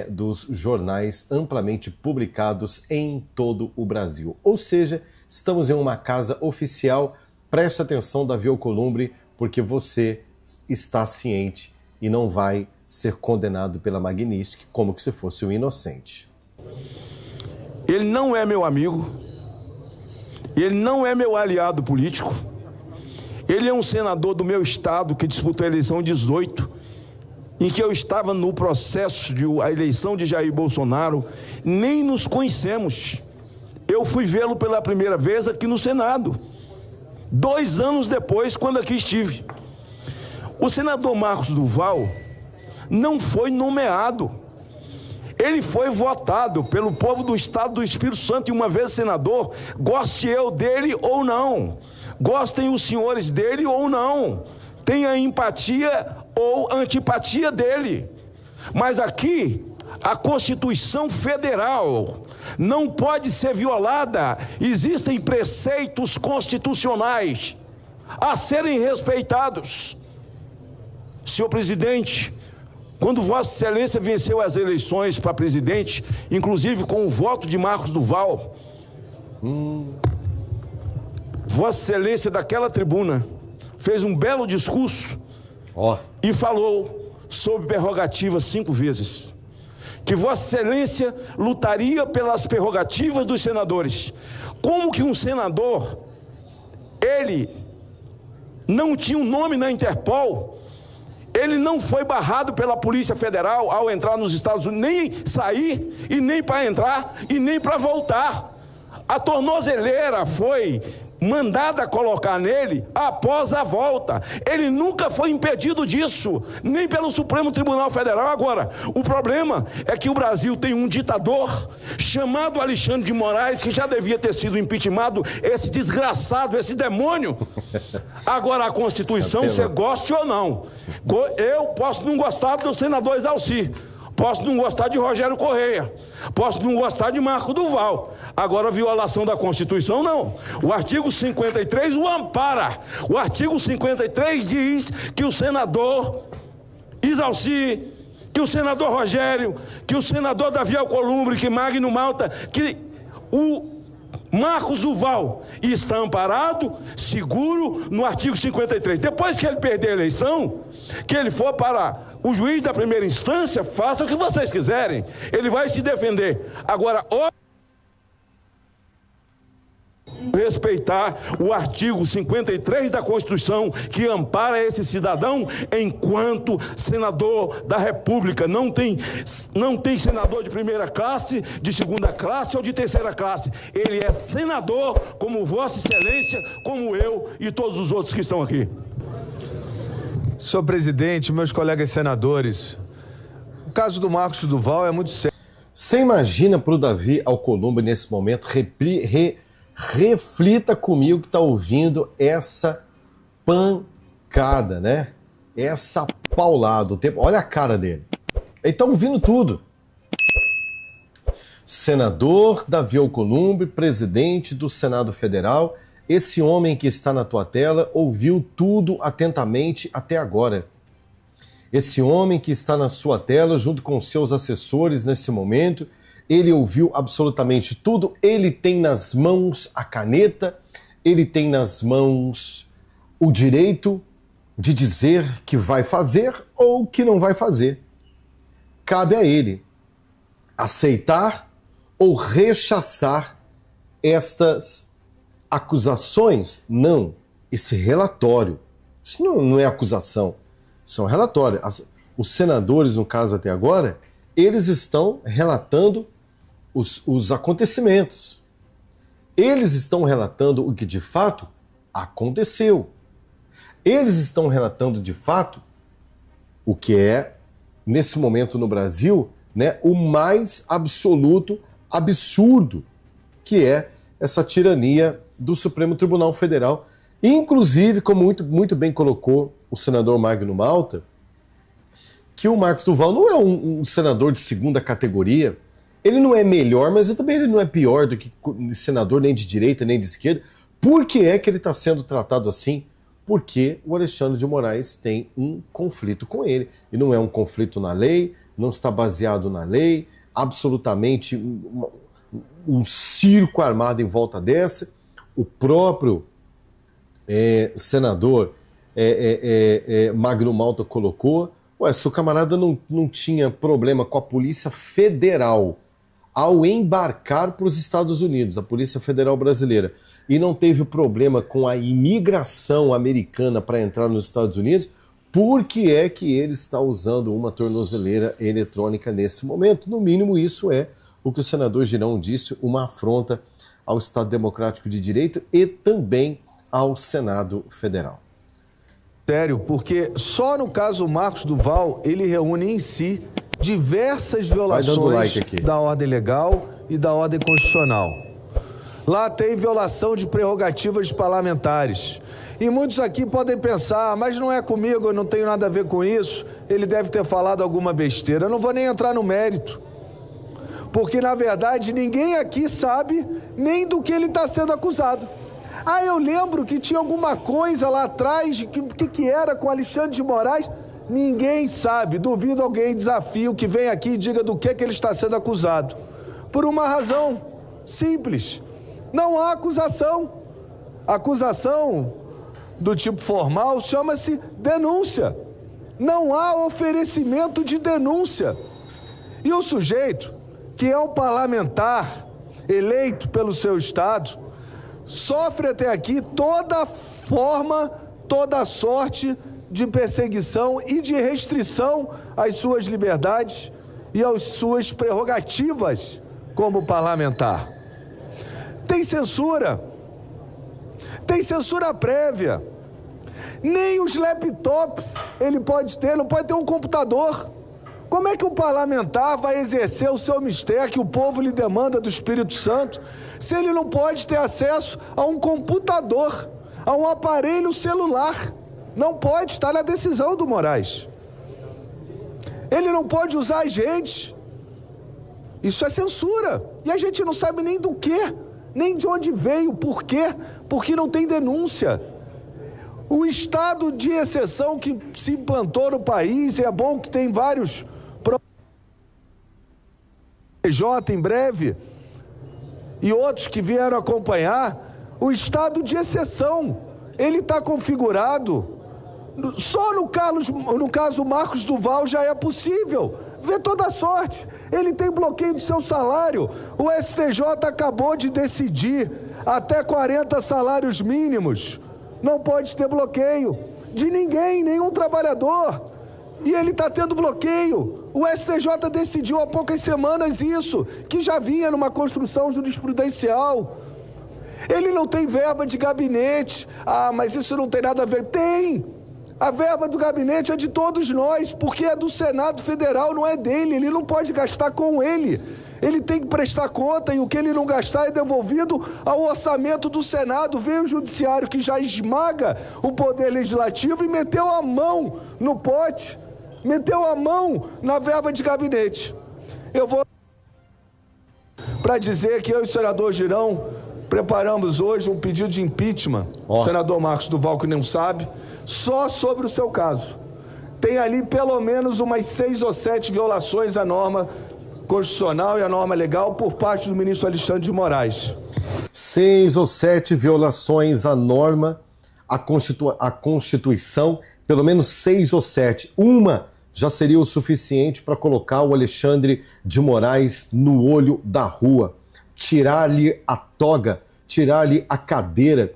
dos jornais amplamente publicados em todo o Brasil. Ou seja, estamos em uma casa oficial, preste atenção, Davi Alcolumbre, porque você está ciente e não vai ser condenado pela Magnífica como que se fosse um inocente. Ele não é meu amigo, Ele não é meu aliado político. Ele é um senador do meu estado que disputou a eleição em 18, em que eu estava no processo de a eleição de Jair Bolsonaro. Nem nos conhecemos. Eu fui vê-lo pela primeira vez aqui no Senado, 2 anos depois, quando aqui estive. O senador Marcos Duval não foi nomeado. Ele foi votado pelo povo do estado do Espírito Santo, e uma vez senador, goste eu dele ou não, gostem os senhores dele ou não, tenha empatia ou antipatia dele. Mas aqui, a Constituição Federal não pode ser violada. Existem preceitos constitucionais a serem respeitados. Senhor presidente, quando Vossa Excelência venceu as eleições para presidente, inclusive com o voto de Marcos Duval, Vossa Excelência daquela tribuna fez um belo discurso e falou sobre prerrogativas 5 vezes. Que Vossa Excelência lutaria pelas prerrogativas dos senadores. Como que um senador, ele não tinha um nome na Interpol, ele não foi barrado pela Polícia Federal ao entrar nos Estados Unidos, nem sair, e nem para entrar, e nem para voltar. A tornozeleira foi mandada colocar nele após a volta. Ele nunca foi impedido disso, nem pelo Supremo Tribunal Federal. Agora, o problema é que o Brasil tem um ditador chamado Alexandre de Moraes, que já devia ter sido impeachmentado, esse desgraçado, esse demônio. Agora, a Constituição, você goste ou não. Eu posso não gostar do senador Exalci, posso não gostar de Rogério Correia, posso não gostar de Marco Duval. Agora, a violação da Constituição, não. O artigo 53 o ampara. O artigo 53 diz que o senador Exalci, que o senador Rogério, que o senador Davi Alcolumbre, que Magno Malta, que o Marcos Duval está amparado, seguro, no artigo 53. Depois que ele perder a eleição, que ele for para o juiz da primeira instância, faça o que vocês quiserem. Ele vai se defender. Agora, respeitar o artigo 53 da Constituição, que ampara esse cidadão enquanto senador da República. Não tem senador de primeira classe, de segunda classe ou de terceira classe. Ele é senador como Vossa Excelência, como eu e todos os outros que estão aqui. Senhor presidente, meus colegas senadores, o caso do Marcos Duval é muito sério. Você imagina para o Davi Alcolumbre nesse momento, reflita comigo que está ouvindo essa pancada, né? Essa paulada. O tempo. Olha a cara dele. Ele está ouvindo tudo. Senador Davi Alcolumbre, presidente do Senado Federal, esse homem que está na tua tela ouviu tudo atentamente até agora. Esse homem que está na sua tela, junto com seus assessores nesse momento, ele ouviu absolutamente tudo. Ele tem nas mãos a caneta, ele tem nas mãos o direito de dizer que vai fazer ou que não vai fazer. Cabe a ele aceitar ou rechaçar estas acusações. Não, esse relatório. Isso não é acusação, isso é um relatório. Os senadores, no caso até agora, eles estão relatando os acontecimentos. Eles estão relatando o que de fato aconteceu. Eles estão relatando de fato o que é, nesse momento no Brasil, né, o mais absoluto absurdo, que é essa tirania do Supremo Tribunal Federal. Inclusive, como muito bem colocou o senador Magno Malta, que o Marcos Duval não é um senador de segunda categoria. Ele não é melhor, mas também ele não é pior do que senador nem de direita nem de esquerda. Por que é que ele está sendo tratado assim? Porque o Alexandre de Moraes tem um conflito com ele. E não é um conflito na lei, não está baseado na lei, absolutamente um circo armado em volta dessa. O próprio senador Magno Malta colocou, se o camarada não tinha problema com a Polícia Federal ao embarcar para os Estados Unidos, a Polícia Federal Brasileira, e não teve problema com a imigração americana para entrar nos Estados Unidos, por que é que ele está usando uma tornozeleira eletrônica nesse momento? No mínimo, isso é o que o senador Girão disse, uma afronta ao Estado Democrático de Direito e também ao Senado Federal. Sério, porque só no caso Marcos Duval, ele reúne em si diversas violações da ordem legal e da ordem constitucional. Lá tem violação de prerrogativas parlamentares. E muitos aqui podem pensar, mas não é comigo, eu não tenho nada a ver com isso, ele deve ter falado alguma besteira. Eu não vou nem entrar no mérito, porque na verdade ninguém aqui sabe nem do que ele está sendo acusado. Ah, eu lembro que tinha alguma coisa lá atrás, que era com Alexandre de Moraes. Ninguém sabe, duvido alguém, desafio, que venha aqui e diga do que ele está sendo acusado. Por uma razão simples, não há acusação. Acusação do tipo formal chama-se denúncia. Não há oferecimento de denúncia. E o sujeito, que é um parlamentar eleito pelo seu estado, sofre até aqui toda forma, toda sorte de perseguição e de restrição às suas liberdades e às suas prerrogativas como parlamentar. Tem censura prévia. Nem os laptops ele pode ter, não pode ter um computador. Como é que o parlamentar vai exercer o seu mistério que o povo lhe demanda do Espírito Santo se ele não pode ter acesso a um computador, a um aparelho celular? Não pode, está na decisão do Moraes. Ele não pode usar as redes. Isso é censura. E a gente não sabe nem do quê, nem de onde veio, por quê, porque não tem denúncia. O estado de exceção que se implantou no país, e é bom que tem vários PJ em breve, e outros que vieram acompanhar, o estado de exceção, ele está configurado, só no caso Marcos Duval já é possível, vê toda a sorte, ele tem bloqueio do seu salário, o STJ acabou de decidir, até 40 salários mínimos, não pode ter bloqueio de ninguém, nenhum trabalhador, e ele está tendo bloqueio. O STJ decidiu há poucas semanas isso, que já vinha numa construção jurisprudencial. Ele não tem verba de gabinete. Ah, mas isso não tem nada a ver. Tem! A verba do gabinete é de todos nós, porque é do Senado Federal, não é dele. Ele não pode gastar com ele. Ele tem que prestar conta e o que ele não gastar é devolvido ao orçamento do Senado. Veio o Judiciário, que já esmaga o Poder Legislativo, e meteu a mão no pote. Meteu a mão na verba de gabinete. Eu vou para dizer que eu e o senador Girão preparamos hoje um pedido de impeachment. O senador Marcos Duval, que não sabe, só sobre o seu caso. Tem ali pelo menos umas 6 ou 7 violações à norma constitucional e à norma legal por parte do ministro Alexandre de Moraes. 6 ou 7 violações à norma, à Constituição, pelo menos 6 ou 7. Uma já seria o suficiente para colocar o Alexandre de Moraes no olho da rua, tirar-lhe a toga, tirar-lhe a cadeira,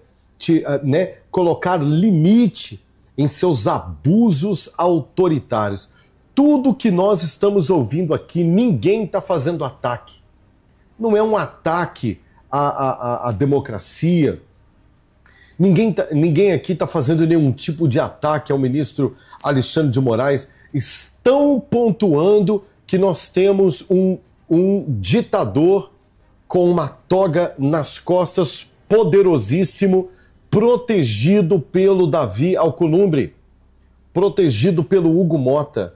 colocar limite em seus abusos autoritários. Tudo que nós estamos ouvindo aqui, ninguém está fazendo ataque. Não é um ataque à democracia. Ninguém aqui está fazendo nenhum tipo de ataque ao ministro Alexandre de Moraes. Estão pontuando que nós temos um ditador com uma toga nas costas, poderosíssimo, protegido pelo Davi Alcolumbre, protegido pelo Hugo Mota.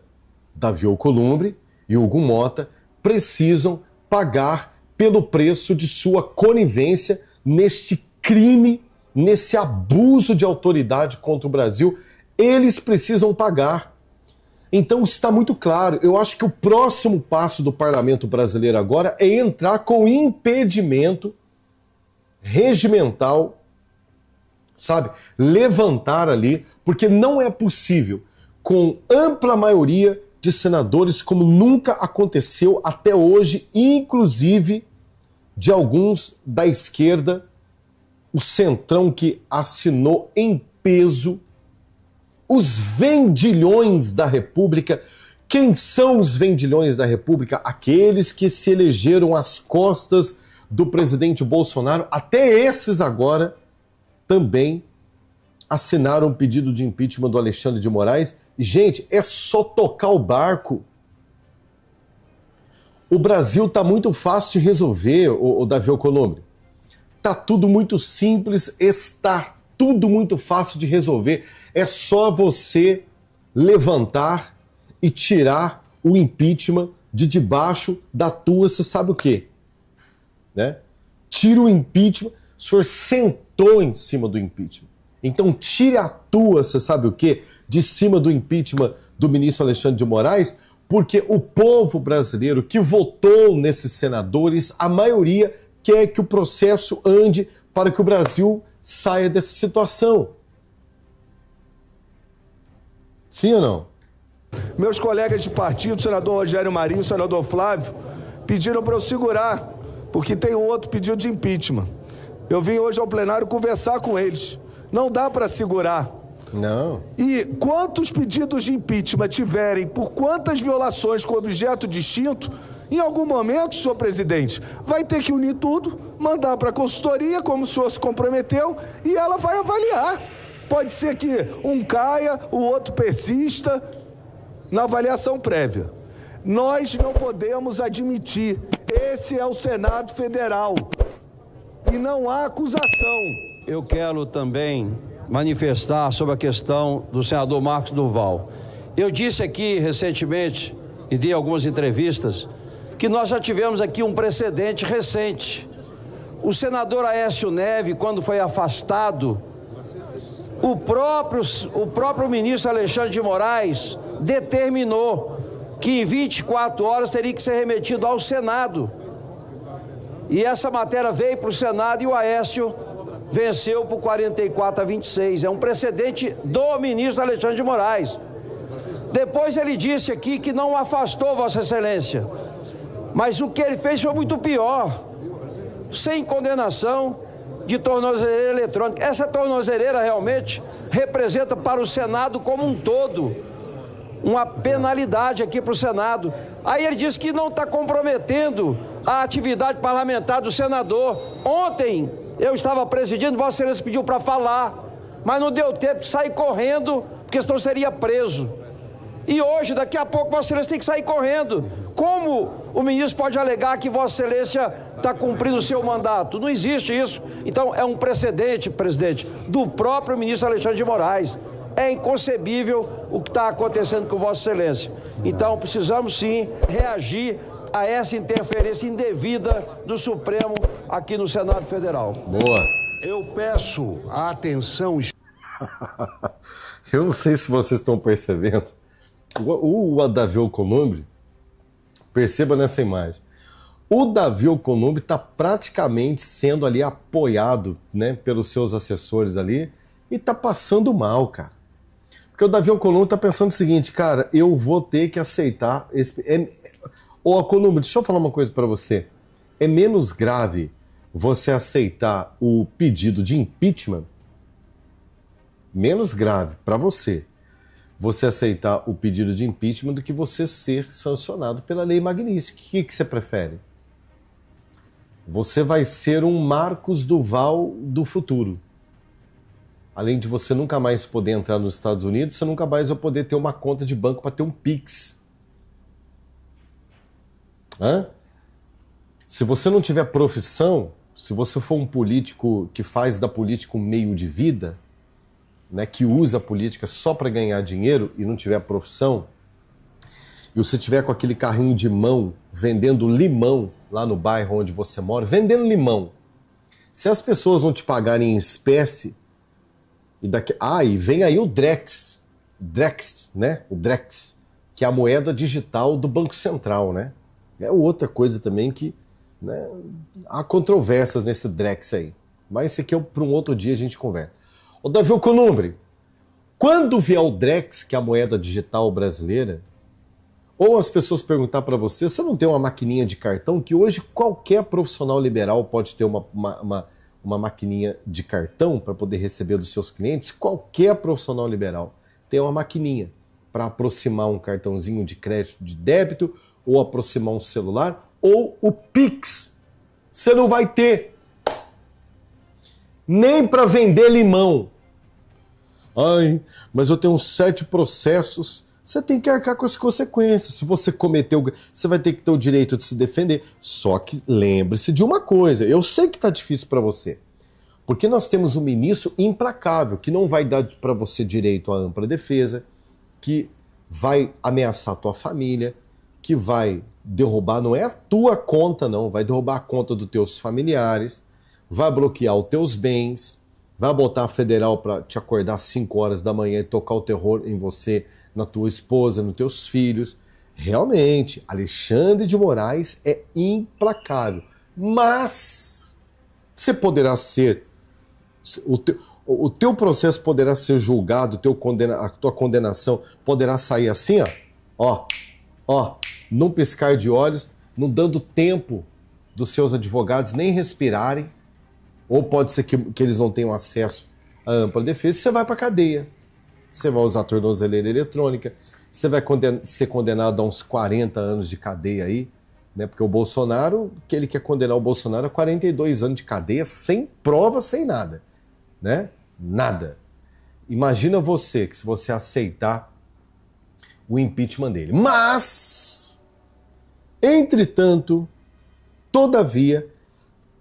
Davi Alcolumbre e Hugo Mota precisam pagar pelo preço de sua conivência neste crime, nesse abuso de autoridade contra o Brasil. Eles precisam pagar. Então está muito claro, eu acho que o próximo passo do parlamento brasileiro agora é entrar com impedimento regimental, sabe? Levantar ali, porque não é possível, com ampla maioria, de senadores como nunca aconteceu até hoje, inclusive de alguns da esquerda, o centrão que assinou em peso os vendilhões da República. Quem são os vendilhões da República? Aqueles que se elegeram às costas do presidente Bolsonaro. Até esses agora também assinaram um pedido de impeachment do Alexandre de Moraes. E, gente, é só tocar o barco. O Brasil está muito fácil de resolver, o Davi Alcolumbre. Está tudo muito simples, está tudo muito fácil de resolver. É só você levantar e tirar o impeachment de debaixo da tua, você sabe o quê? Né? Tira o impeachment, o senhor sentou em cima do impeachment. Então tire a tua, você sabe o quê? De cima do impeachment do ministro Alexandre de Moraes, porque o povo brasileiro que votou nesses senadores, a maioria quer que o processo ande para que o Brasil saia dessa situação. Sim ou não? Meus colegas de partido, o senador Rogério Marinho e o senador Flávio, pediram para eu segurar, porque tem um outro pedido de impeachment. Eu vim hoje ao plenário conversar com eles. Não dá para segurar. Não. E quantos pedidos de impeachment tiverem, por quantas violações com objeto distinto, em algum momento, senhor presidente, vai ter que unir tudo, mandar para a consultoria, como o senhor se comprometeu, e ela vai avaliar. Pode ser que um caia, o outro persista na avaliação prévia. Nós não podemos admitir. Esse é o Senado Federal. E não há acusação. Eu quero também manifestar sobre a questão do senador Marcos Duval. Eu disse aqui recentemente, e dei algumas entrevistas, que nós já tivemos aqui um precedente recente. O senador Aécio Neves, quando foi afastado, o próprio ministro Alexandre de Moraes determinou que em 24 horas teria que ser remetido ao Senado. E essa matéria veio para o Senado e o Aécio venceu por 44-26. É um precedente do ministro Alexandre de Moraes. Depois ele disse aqui que não afastou Vossa Excelência. Mas o que ele fez foi muito pior. Sem condenação de tornozeleira eletrônica. Essa tornozeleira realmente representa para o Senado como um todo uma penalidade aqui para o Senado. Aí ele disse que não está comprometendo a atividade parlamentar do senador. Ontem eu estava presidindo, Vossa Excelência pediu para falar, mas não deu tempo de sair correndo, porque senão seria preso. E hoje, daqui a pouco, Vossa Excelência tem que sair correndo. Como o ministro pode alegar que Vossa Excelência está cumprindo o seu mandato? Não existe isso. Então, é um precedente, presidente, do próprio ministro Alexandre de Moraes. É inconcebível o que está acontecendo com Vossa Excelência. Então, precisamos sim reagir a essa interferência indevida do Supremo aqui no Senado Federal. Boa. Eu peço a atenção... Eu não sei se vocês estão percebendo. O Davi Alcolumbre, perceba nessa imagem, o Davi Alcolumbre está praticamente sendo ali apoiado, né, pelos seus assessores ali e está passando mal, cara. Porque o Davi Alcolumbre está pensando o seguinte, cara, eu vou ter que aceitar esse... Ô Alcolumbre, deixa eu falar uma coisa para você. É menos grave você aceitar o pedido de impeachment, menos grave para você aceitar o pedido de impeachment do que você ser sancionado pela Lei Magnífica. O que você prefere? Você vai ser um Marcos Duval do futuro. Além de você nunca mais poder entrar nos Estados Unidos, você nunca mais vai poder ter uma conta de banco para ter um Pix. Hã? Se você não tiver profissão, se você for um político que faz da política um meio de vida, né, que usa a política só para ganhar dinheiro e não tiver profissão, e você tiver com aquele carrinho de mão vendendo limão lá no bairro onde você mora, vendendo limão, se as pessoas não te pagarem em espécie, e vem aí o Drex, né? O Drex, que é a moeda digital do Banco Central, né? É outra coisa também que, né, há controvérsias nesse Drex aí. Mas isso aqui para um outro dia a gente conversa. Ô Davi Alcolumbre, quando vier o Drex, que é a moeda digital brasileira, Ou as pessoas perguntar para você, você não tem uma maquininha de cartão? Que hoje qualquer profissional liberal pode ter uma maquininha de cartão para poder receber dos seus clientes. Qualquer profissional liberal tem uma maquininha para aproximar um cartãozinho de crédito, de débito, ou aproximar um celular, ou o Pix. Você não vai ter. Nem para vender limão. Ai, mas eu tenho 7 processos. Você tem que arcar com as consequências. Se você cometeu, você vai ter que ter o direito de se defender. Só que lembre-se de uma coisa. Eu sei que está difícil para você. Porque nós temos um ministro implacável, que não vai dar para você direito à ampla defesa, que vai ameaçar a tua família, que vai derrubar, não é a tua conta não, vai derrubar a conta dos teus familiares, vai bloquear os teus bens, vai botar a federal para te acordar às 5 horas da manhã e tocar o terror em você, na tua esposa, nos teus filhos. Realmente, Alexandre de Moraes é implacável. Mas você poderá ser, o teu processo poderá ser julgado, a tua condenação poderá sair assim, ó, num piscar de olhos, não dando tempo dos seus advogados nem respirarem, ou pode ser que eles não tenham acesso à ampla defesa, você vai para a cadeia. Você vai usar a tornozeleira eletrônica, você vai ser condenado a uns 40 anos de cadeia aí, né? Porque o Bolsonaro, que ele quer condenar o Bolsonaro a 42 anos de cadeia, sem prova, sem nada, né? Nada. Imagina você, que se você aceitar o impeachment dele. Mas, entretanto, todavia,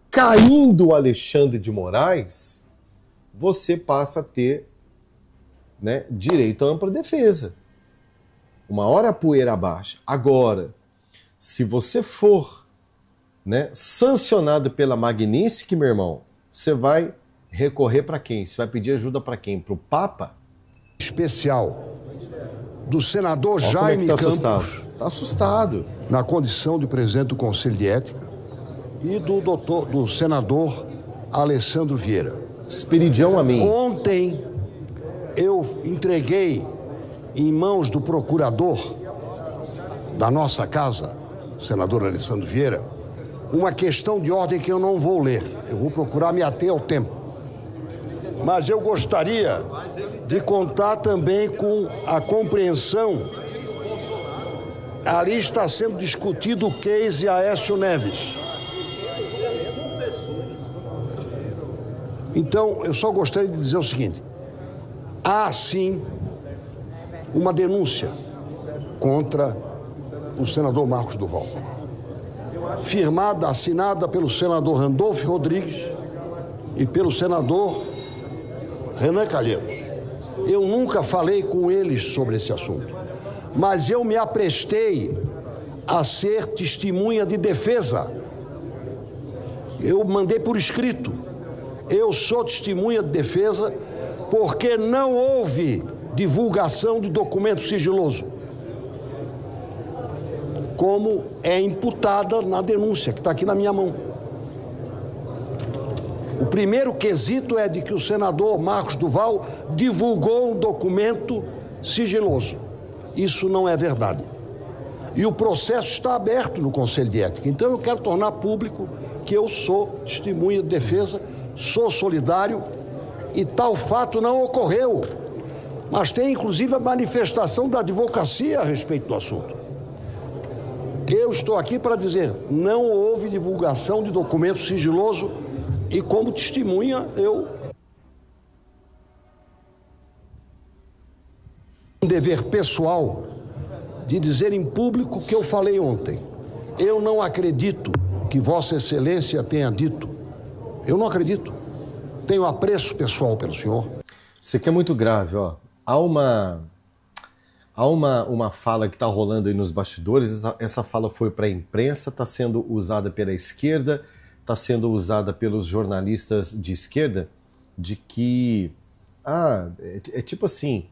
caindo o Alexandre de Moraes, você passa a ter, né, direito à ampla defesa. Uma hora a poeira abaixa. Agora, se você for, né, sancionado pela Magnitsky, meu irmão, você vai recorrer para quem? Você vai pedir ajuda para quem? Para o Papa? Especial do senador Olha Jaime como é que tá Campos, assustado. Tá assustado. na condição de presidente do Conselho de Ética, e do senador Alessandro Vieira. Espiridião a mim. Ontem eu entreguei em mãos do procurador da nossa casa, o senador Alessandro Vieira, uma questão de ordem que eu não vou ler. Eu vou procurar me ater ao tempo. Mas eu gostaria de contar também com a compreensão. Ali está sendo discutido o case Aécio Neves. Então, eu só gostaria de dizer o seguinte: há sim uma denúncia contra o senador Marcos Duval, firmada, assinada pelo senador Randolfo Rodrigues e pelo senador Renan Calheiros. Eu nunca falei com eles sobre esse assunto, mas eu me aprestei a ser testemunha de defesa. Eu mandei por escrito. Eu sou testemunha de defesa porque não houve divulgação de documento sigiloso, como é imputada na denúncia que está aqui na minha mão. O primeiro quesito é de que o senador Marcos Duval divulgou um documento sigiloso. Isso não é verdade. E o processo está aberto no Conselho de Ética. Então eu quero tornar público que eu sou testemunha de defesa, sou solidário e tal fato não ocorreu. Mas tem inclusive a manifestação da advocacia a respeito do assunto. Eu estou aqui para dizer, não houve divulgação de documento sigiloso e como testemunha eu um dever pessoal de dizer em público o que eu falei ontem. Eu não acredito que Vossa Excelência tenha dito. Eu não acredito. Tenho apreço pessoal pelo senhor. Isso aqui é muito grave, ó. Há uma fala que está rolando aí nos bastidores. Essa fala foi para a imprensa, está sendo usada pela esquerda, está sendo usada pelos jornalistas de esquerda, de que é tipo assim,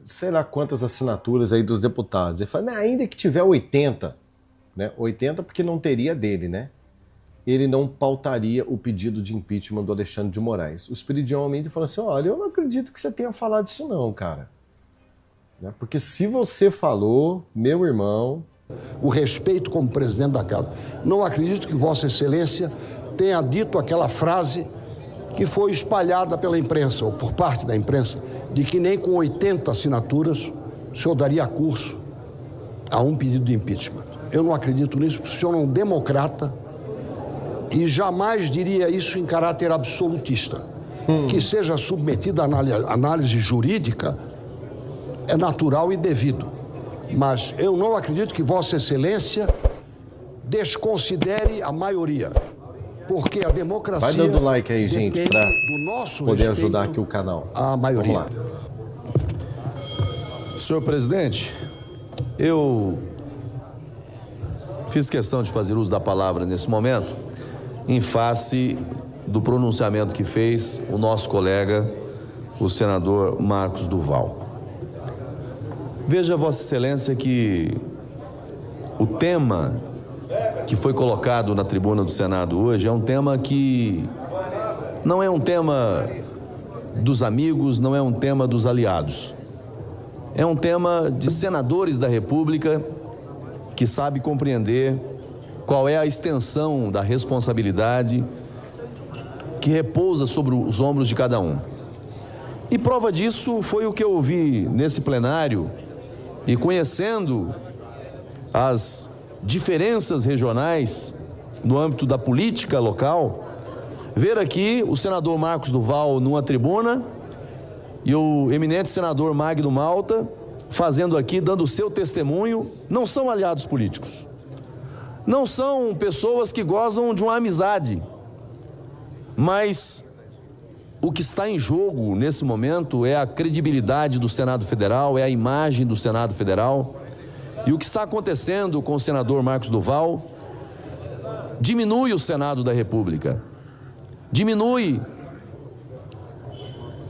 sei lá quantas assinaturas aí dos deputados. Ele fala, ainda que tiver 80, né? 80 porque não teria dele, né? Ele não pautaria o pedido de impeachment do Alexandre de Moraes. O Espiridião Almeida falou assim, olha, eu não acredito que você tenha falado isso não, cara. né? Porque se você falou, meu irmão... O respeito como presidente da casa. Não acredito que Vossa Excelência tenha dito aquela frase que foi espalhada pela imprensa, ou por parte da imprensa, de que nem com 80 assinaturas o senhor daria curso a um pedido de impeachment. Eu não acredito nisso, porque o senhor é um democrata e jamais diria isso em caráter absolutista. Que seja submetido à análise jurídica é natural e devido. Mas eu não acredito que Vossa Excelência desconsidere a maioria, porque a democracia... Vai dando like aí, gente, para poder ajudar aqui o canal. A maioria. Vamos lá. Senhor presidente, eu fiz questão de fazer uso da palavra nesse momento, em face do pronunciamento que fez o nosso colega, o senador Marcos Duval. Veja, Vossa Excelência, que o tema que foi colocado na tribuna do Senado hoje é um tema que não é um tema dos amigos, não é um tema dos aliados. É um tema de senadores da República que sabe compreender qual é a extensão da responsabilidade que repousa sobre os ombros de cada um. E prova disso foi o que eu ouvi nesse plenário. E conhecendo as diferenças regionais no âmbito da política local, ver aqui o senador Marcos Duval numa tribuna e o eminente senador Magno Malta fazendo aqui, dando o seu testemunho, não são aliados políticos. Não são pessoas que gozam de uma amizade, mas o que está em jogo nesse momento é a credibilidade do Senado Federal, é a imagem do Senado Federal. E o que está acontecendo com o senador Marcos Duval diminui o Senado da República, diminui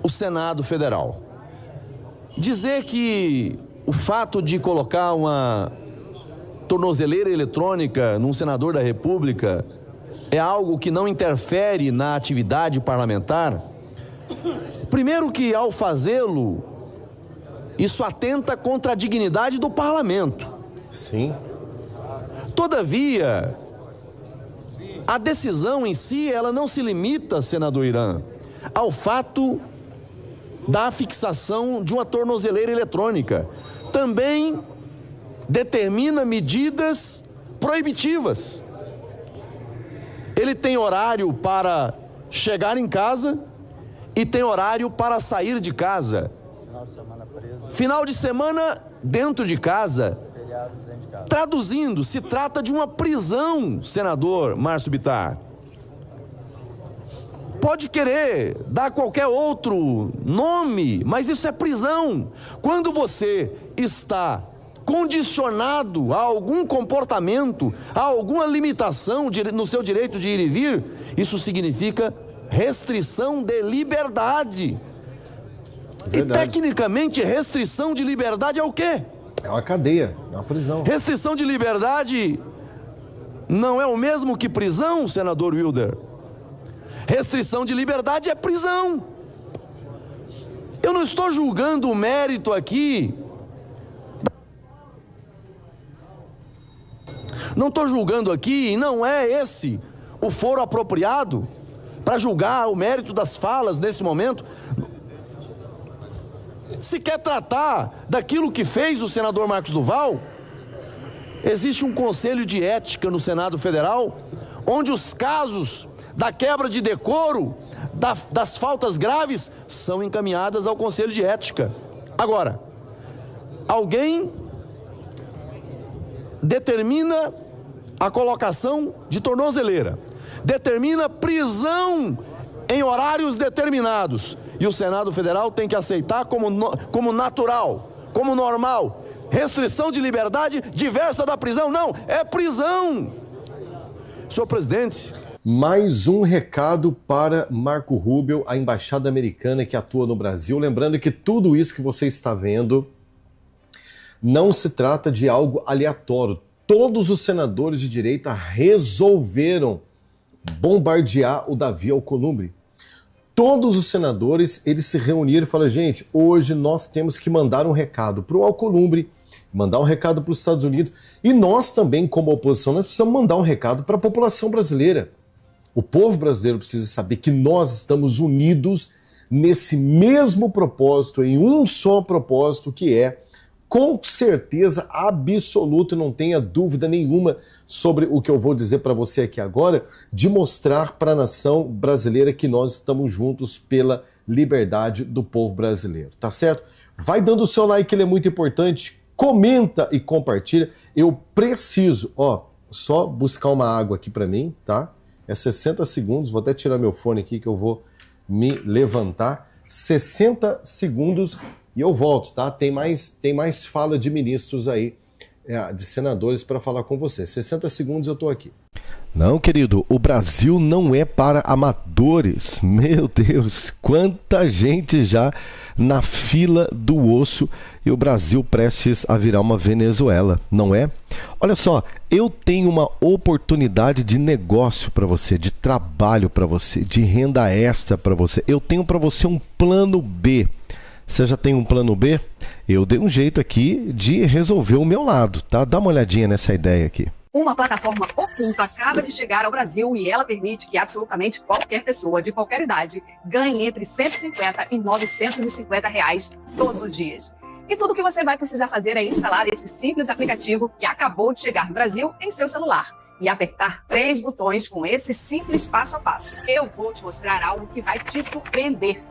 o Senado Federal. Dizer que o fato de colocar uma tornozeleira eletrônica num senador da República é algo que não interfere na atividade parlamentar. Primeiro que, ao fazê-lo, isso atenta contra a dignidade do parlamento. Sim. Todavia, a decisão em si, ela não se limita, senador Irã, ao fato da fixação de uma tornozeleira eletrônica. Também determina medidas proibitivas. Ele tem horário para chegar em casa e tem horário para sair de casa. Final de semana dentro de casa. Traduzindo, se trata de uma prisão, senador Márcio Bittar. Pode querer dar qualquer outro nome, mas isso é prisão. Quando você está condicionado a algum comportamento, a alguma limitação no seu direito de ir e vir, isso significa restrição de liberdade. Verdade. E tecnicamente, restrição de liberdade é o quê? É uma cadeia, é uma prisão. Restrição de liberdade não é o mesmo que prisão, senador Wilder? Restrição de liberdade é prisão. Eu não estou julgando o mérito aqui. Não estou julgando aqui, e não é esse o foro apropriado para julgar o mérito das falas nesse momento. Se quer tratar daquilo que fez o senador Marcos Duval, existe um conselho de ética no Senado Federal, onde os casos da quebra de decoro, das faltas graves, são encaminhadas ao conselho de ética. Agora, alguém determina a colocação de tornozeleira, determina prisão em horários determinados, e o Senado Federal tem que aceitar como natural, como normal. Restrição de liberdade diversa da prisão? Não, é prisão. Senhor presidente. Mais um recado para Marco Rubio, a embaixada americana que atua no Brasil. Lembrando que tudo isso que você está vendo não se trata de algo aleatório. Todos os senadores de direita resolveram bombardear o Davi Alcolumbre. todos os senadores, eles se reuniram e falaram, gente, hoje nós temos que mandar um recado para o Alcolumbre, mandar um recado para os Estados Unidos, e nós também, como oposição, nós precisamos mandar um recado para a população brasileira. O povo brasileiro precisa saber que nós estamos unidos nesse mesmo propósito, em um só propósito, que é, com certeza absoluta, não tenha dúvida nenhuma sobre o que eu vou dizer para você aqui agora, de mostrar para a nação brasileira que nós estamos juntos pela liberdade do povo brasileiro, tá certo? Vai dando o seu like, ele é muito importante, comenta e compartilha. Eu preciso, só buscar uma água aqui para mim, tá? É 60 segundos, vou até tirar meu fone aqui que eu vou me levantar. 60 segundos e eu volto, tá? Tem mais fala de ministros aí, de senadores para falar com você. 60 segundos eu tô aqui. Não, querido, o Brasil não é para amadores. Meu Deus, quanta gente já na fila do osso e o Brasil prestes a virar uma Venezuela, não é? Olha só, eu tenho uma oportunidade de negócio para você, de trabalho para você, de renda extra para você. Eu tenho para você um plano B. Você já tem um plano B? Eu dei um jeito aqui de resolver o meu lado, tá? Dá uma olhadinha nessa ideia aqui. Uma plataforma oculta acaba de chegar ao Brasil e ela permite que absolutamente qualquer pessoa de qualquer idade ganhe entre 150 e 950 reais todos os dias. E tudo que você vai precisar fazer é instalar esse simples aplicativo que acabou de chegar no Brasil em seu celular e apertar 3 botões com esse simples passo a passo. Eu vou te mostrar algo que vai te surpreender.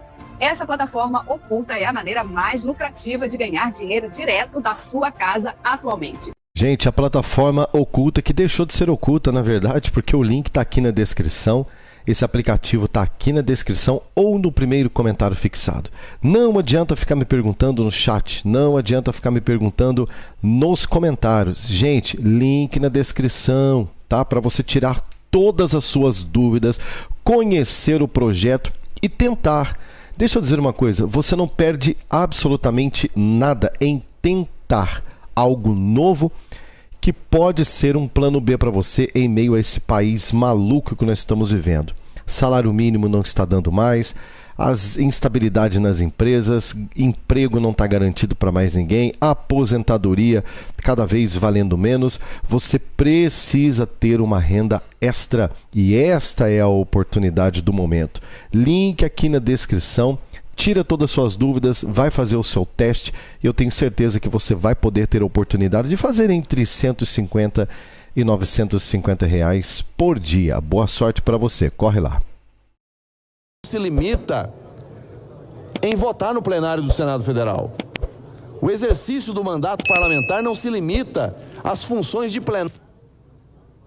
Essa plataforma oculta é a maneira mais lucrativa de ganhar dinheiro direto da sua casa atualmente. Gente, a plataforma oculta, que deixou de ser oculta, na verdade, porque o link está aqui na descrição. Esse aplicativo está aqui na descrição ou no primeiro comentário fixado. Não adianta ficar me perguntando no chat, não adianta ficar me perguntando nos comentários. Gente, link na descrição, tá? Para você tirar todas as suas dúvidas, conhecer o projeto e tentar. Deixa eu dizer uma coisa, você não perde absolutamente nada em tentar algo novo que pode ser um plano B para você em meio a esse país maluco que nós estamos vivendo. Salário mínimo não está dando mais, as instabilidades nas empresas, emprego não está garantido para mais ninguém, aposentadoria cada vez valendo menos. Você precisa ter uma renda extra e esta é a oportunidade do momento. Link aqui na descrição. Tira todas as suas dúvidas, vai fazer o seu teste e eu tenho certeza que você vai poder ter a oportunidade de fazer entre 150 e 950 reais por dia. Boa sorte para você, corre lá. Se limita em votar no plenário do Senado Federal. O exercício do mandato parlamentar não se limita às funções de plenário.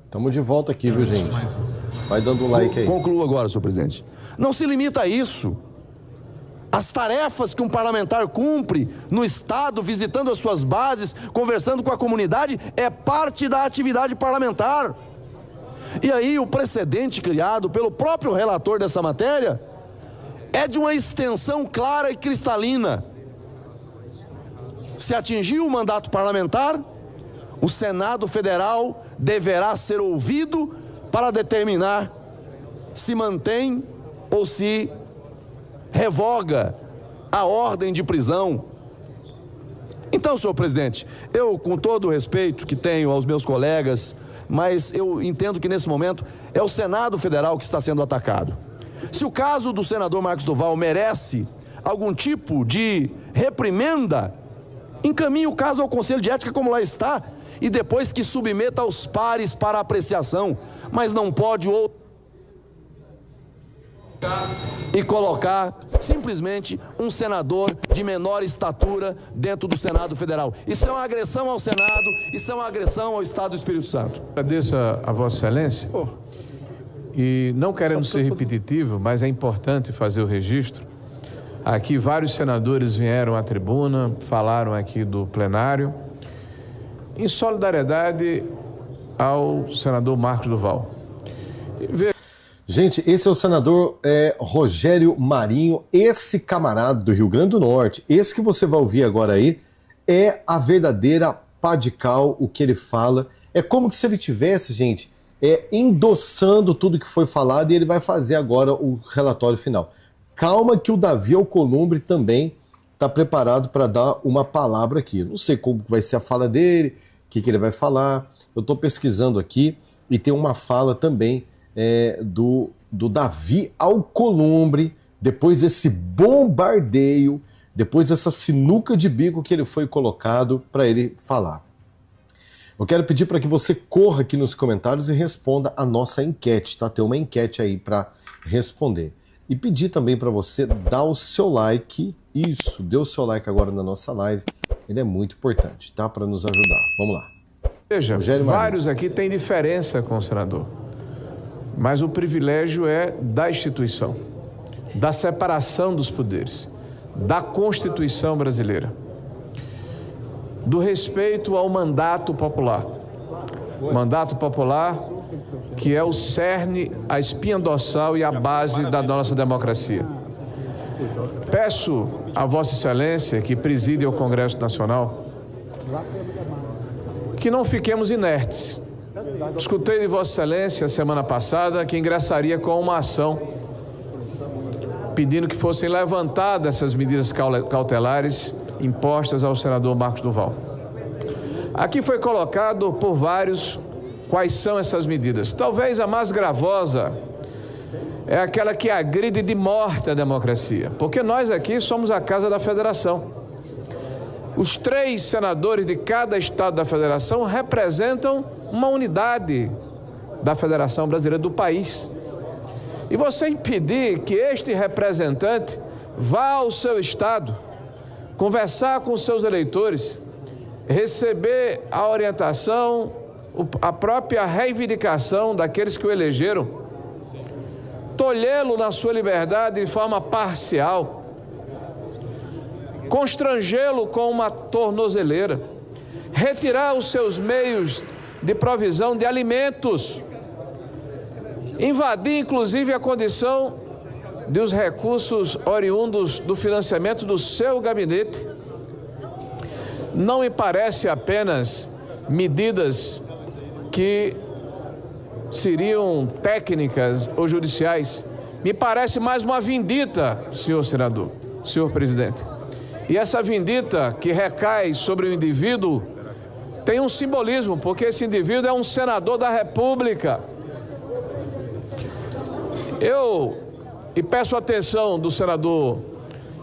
Estamos de volta aqui, viu, gente? Vai dando like aí. Concluo agora, senhor presidente. Não se limita a isso. As tarefas que um parlamentar cumpre no Estado, visitando as suas bases, conversando com a comunidade, é parte da atividade parlamentar. E aí o precedente criado pelo próprio relator dessa matéria é de uma extensão clara e cristalina. Se atingir o mandato parlamentar, o Senado Federal deverá ser ouvido para determinar se mantém ou se revoga a ordem de prisão. Então, senhor presidente, eu, com todo o respeito que tenho aos meus colegas, mas eu entendo que nesse momento é o Senado Federal que está sendo atacado. Se o caso do senador Marcos do Val merece algum tipo de reprimenda, encaminhe o caso ao Conselho de Ética como lá está e depois que submeta aos pares para apreciação, mas não pode e colocar simplesmente um senador de menor estatura dentro do Senado Federal. Isso é uma agressão ao Senado, isso é uma agressão ao Estado do Espírito Santo. Agradeço a Vossa Excelência e não querendo ser repetitivo, mas é importante fazer o registro. Aqui vários senadores vieram à tribuna, falaram aqui do plenário, em solidariedade ao senador Marcos do Val. Gente, esse é o senador Rogério Marinho, esse camarada do Rio Grande do Norte, esse que você vai ouvir agora aí, é a verdadeira pá de cal, o que ele fala. É como se ele tivesse, gente, endossando tudo que foi falado e ele vai fazer agora o relatório final. calma que o Davi Alcolumbre também está preparado para dar uma palavra aqui. Não sei como vai ser a fala dele, o que ele vai falar. Eu estou pesquisando aqui e tem uma fala também do Davi Alcolumbre, depois desse bombardeio, depois dessa sinuca de bico que ele foi colocado para ele falar. Eu quero pedir para que você corra aqui nos comentários e responda a nossa enquete, tá? Tem uma enquete aí para responder. E pedir também para você dar o seu like. Isso, dê o seu like agora na nossa live. Ele é muito importante, tá? Para nos ajudar. Vamos lá. Veja, vários aqui têm diferença com o senador. Mas o privilégio é da instituição, da separação dos poderes, da Constituição brasileira, do respeito ao mandato popular. Mandato popular que é o cerne, a espinha dorsal e a base da nossa democracia. Peço a Vossa Excelência, que preside o Congresso Nacional, que não fiquemos inertes. Escutei de Vossa Excelência semana passada que ingressaria com uma ação pedindo que fossem levantadas essas medidas cautelares impostas ao senador Marcos do Val. Aqui foi colocado por vários quais são essas medidas. Talvez a mais gravosa é aquela que agride de morte a democracia, porque nós aqui somos a Casa da Federação. Os 3 senadores de cada estado da federação representam uma unidade da Federação Brasileira do país. E você impedir que este representante vá ao seu estado, conversar com os seus eleitores, receber a orientação, a própria reivindicação daqueles que o elegeram, tolhê-lo na sua liberdade de forma parcial, constrangê-lo com uma tornozeleira, retirar os seus meios de provisão de alimentos, invadir inclusive a condição dos recursos oriundos do financiamento do seu gabinete. Não me parece apenas medidas que seriam técnicas ou judiciais, me parece mais uma vindita, senhor senador, senhor presidente. E essa vindita que recai sobre o indivíduo tem um simbolismo, porque esse indivíduo é um senador da República. E peço a atenção do senador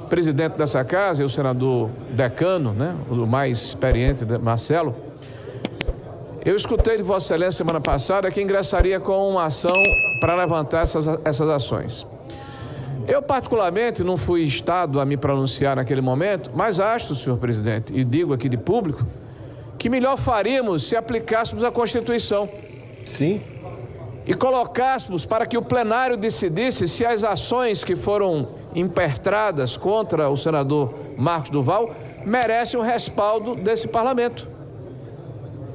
presidente dessa casa, e o senador decano, né, o mais experiente, Marcelo. Eu escutei de Vossa Excelência semana passada que ingressaria com uma ação para levantar essas ações. Eu, particularmente, não fui instado a me pronunciar naquele momento, mas acho, senhor presidente, e digo aqui de público, que melhor faríamos se aplicássemos a Constituição. Sim. E colocássemos para que o plenário decidisse se as ações que foram impetradas contra o senador Marcos do Val merecem o respaldo desse parlamento.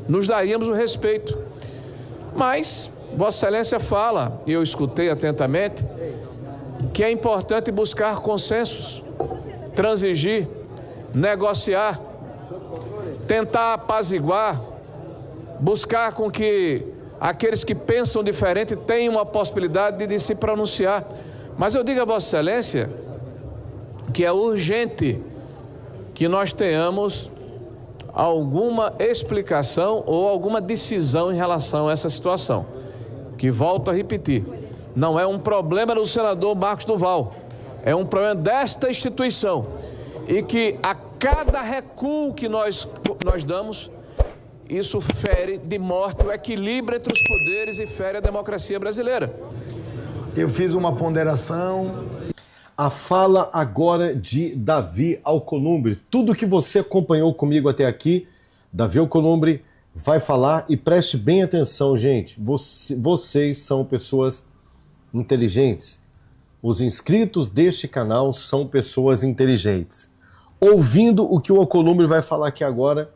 Nos daríamos o respeito. Mas Vossa Excelência fala, e eu escutei atentamente, que é importante buscar consensos, transigir, negociar, tentar apaziguar, buscar com que aqueles que pensam diferente tenham a possibilidade de se pronunciar. Mas eu digo a Vossa Excelência que é urgente que nós tenhamos alguma explicação ou alguma decisão em relação a essa situação, que, volto a repetir, não é um problema do senador Marcos do Val, é um problema desta instituição, e que a cada recuo que nós damos, isso fere de morte o equilíbrio entre os poderes e fere a democracia brasileira. Eu fiz uma ponderação. A fala agora de Davi Alcolumbre. Tudo que você acompanhou comigo até aqui, Davi Alcolumbre vai falar, e preste bem atenção, gente. Vocês são pessoas inteligentes. Os inscritos deste canal são pessoas inteligentes. Ouvindo o que o Alcolumbre vai falar aqui agora,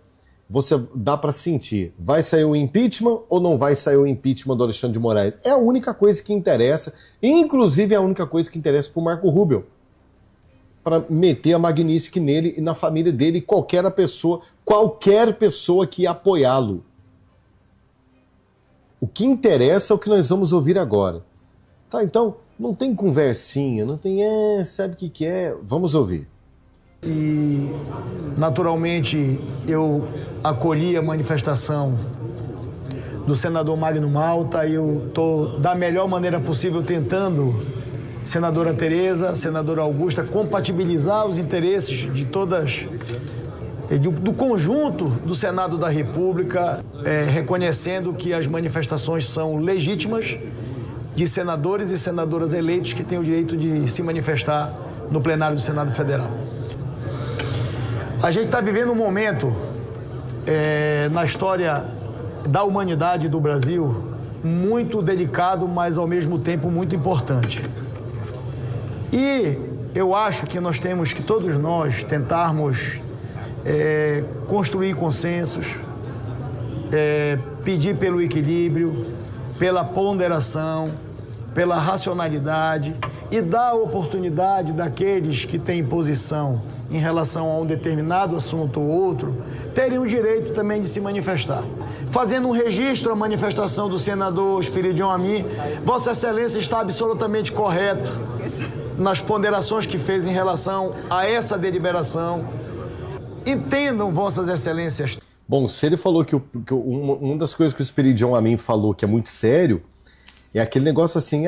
você dá para sentir. Vai sair o impeachment ou não vai sair o impeachment do Alexandre de Moraes? É a única coisa que interessa, inclusive é a única coisa que interessa para o Marco Rubio, para meter a Magnífica nele e na família dele e qualquer pessoa que apoiá-lo. O que interessa é o que nós vamos ouvir agora. Tá, então, Não tem conversinha, não tem, sabe o que é? Vamos ouvir. E, naturalmente, eu acolhi a manifestação do senador Magno Malta e eu estou, da melhor maneira possível, tentando, senadora Tereza, senadora Augusta, compatibilizar os interesses de todas, do conjunto do Senado da República, reconhecendo que as manifestações são legítimas de senadores e senadoras eleitos que têm o direito de se manifestar no plenário do Senado Federal. A gente está vivendo um momento na história da humanidade do Brasil muito delicado, mas ao mesmo tempo muito importante. E eu acho que nós temos que, todos nós, tentarmos construir consensos, pedir pelo equilíbrio, pela ponderação, pela racionalidade e dar a oportunidade daqueles que têm posição em relação a um determinado assunto ou outro, terem o direito também de se manifestar. Fazendo um registro à manifestação do senador Espiridião Amin, Vossa Excelência está absolutamente correto nas ponderações que fez em relação a essa deliberação. Entendam, Vossas Excelências. Bom, se ele falou que uma das coisas que o Espiridião Amin falou que é muito sério, é aquele negócio assim,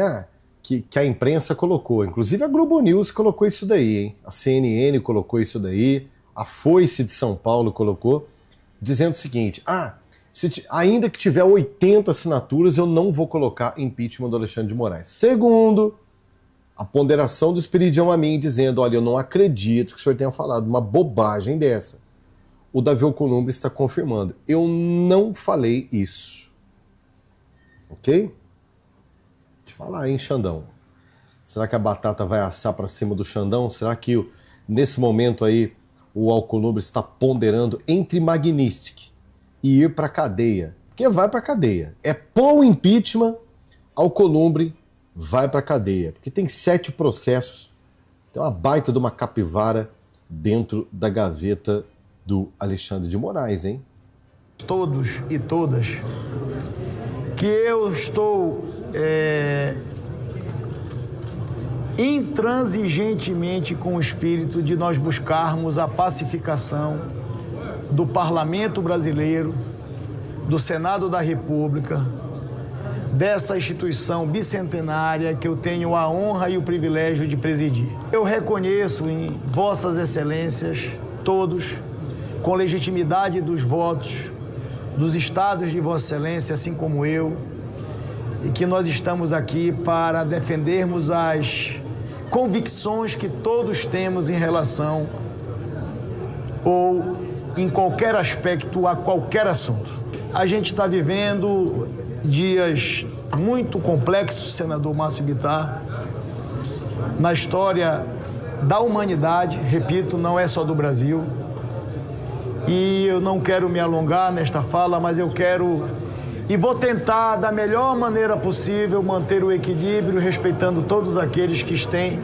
que a imprensa colocou. Inclusive a Globo News colocou isso daí, hein? A CNN colocou isso daí, a Foice de São Paulo colocou, dizendo o seguinte, ainda que tiver 80 assinaturas, eu não vou colocar impeachment do Alexandre de Moraes. Segundo, a ponderação do Espiridião Amin dizendo, olha, eu não acredito que o senhor tenha falado uma bobagem dessa. O Davi Alcolumbre está confirmando. Eu não falei isso. Ok? Falar, hein, Xandão? Será que a batata vai assar para cima do Xandão? Será que nesse momento aí o Alcolumbre está ponderando entre Magnistic e ir para a cadeia? Porque vai para a cadeia. É pôr o impeachment, Alcolumbre vai para a cadeia. Porque tem 7 processos, tem uma baita de uma capivara dentro da gaveta do Alexandre de Moraes, hein? Todos e todas, que eu estou intransigentemente com o espírito de nós buscarmos a pacificação do Parlamento brasileiro, do Senado da República, dessa instituição bicentenária que eu tenho a honra e o privilégio de presidir. Eu reconheço em Vossas Excelências, todos, com legitimidade dos votos dos estados de Vossa Excelência, assim como eu, e que nós estamos aqui para defendermos as convicções que todos temos em relação ou em qualquer aspecto a qualquer assunto. A gente está vivendo dias muito complexos, senador Márcio Bittar, na história da humanidade, repito, não é só do Brasil. E eu não quero me alongar nesta fala, mas eu quero e vou tentar, da melhor maneira possível, manter o equilíbrio, respeitando todos aqueles que têm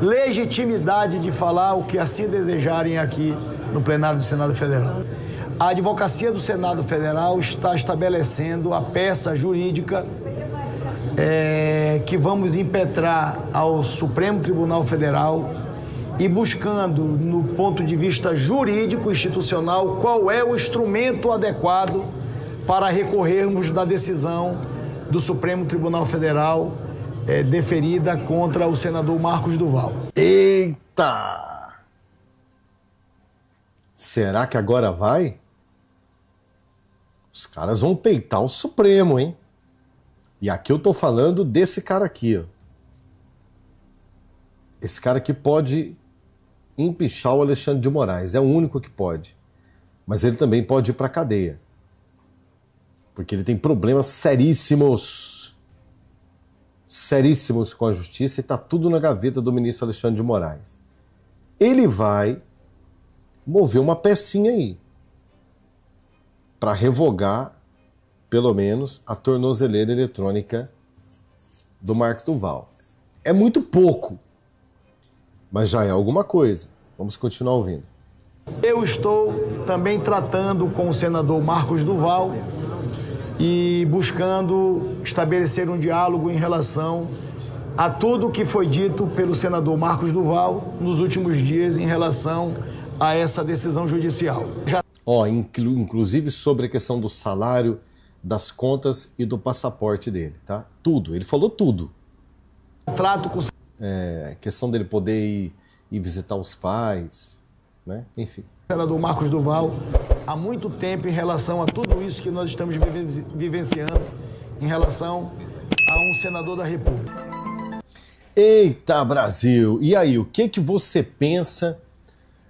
legitimidade de falar o que assim desejarem aqui no plenário do Senado Federal. A Advocacia do Senado Federal está estabelecendo a peça jurídica que vamos impetrar ao Supremo Tribunal Federal e buscando, no ponto de vista jurídico institucional, qual é o instrumento adequado para recorrermos da decisão do Supremo Tribunal Federal deferida contra o senador Marcos Duval. Eita! Será que agora vai? Os caras vão peitar o Supremo, hein? E aqui eu tô falando desse cara aqui, ó. Esse cara que pode empichar o Alexandre de Moraes, é o único que pode. Mas ele também pode ir para a cadeia. Porque ele tem problemas seríssimos com a justiça e está tudo na gaveta do ministro Alexandre de Moraes. Ele vai mover uma pecinha aí para revogar, pelo menos, a tornozeleira eletrônica do Marcos Duval. É muito pouco, mas já é alguma coisa. Vamos continuar ouvindo. Eu estou também tratando com o senador Marcos Duval e buscando estabelecer um diálogo em relação a tudo que foi dito pelo senador Marcos do Val nos últimos dias em relação a essa decisão judicial. Inclusive sobre a questão do salário, das contas e do passaporte dele, tá? Tudo, ele falou tudo. Trato com... questão dele poder ir visitar os pais, né? Enfim. Senador Marcos do Val, há muito tempo em relação a tudo isso que nós estamos vivenciando em relação a um senador da República. Eita, Brasil! E aí, o que você pensa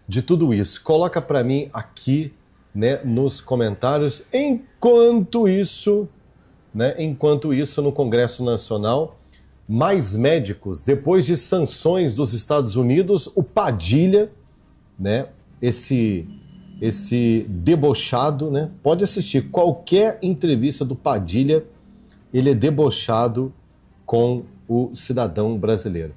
de tudo isso? Coloca para mim aqui, né, nos comentários. Enquanto isso, no Congresso Nacional, mais médicos, depois de sanções dos Estados Unidos, o Padilha, né, esse debochado, né, pode assistir qualquer entrevista do Padilha, ele é debochado com o cidadão brasileiro.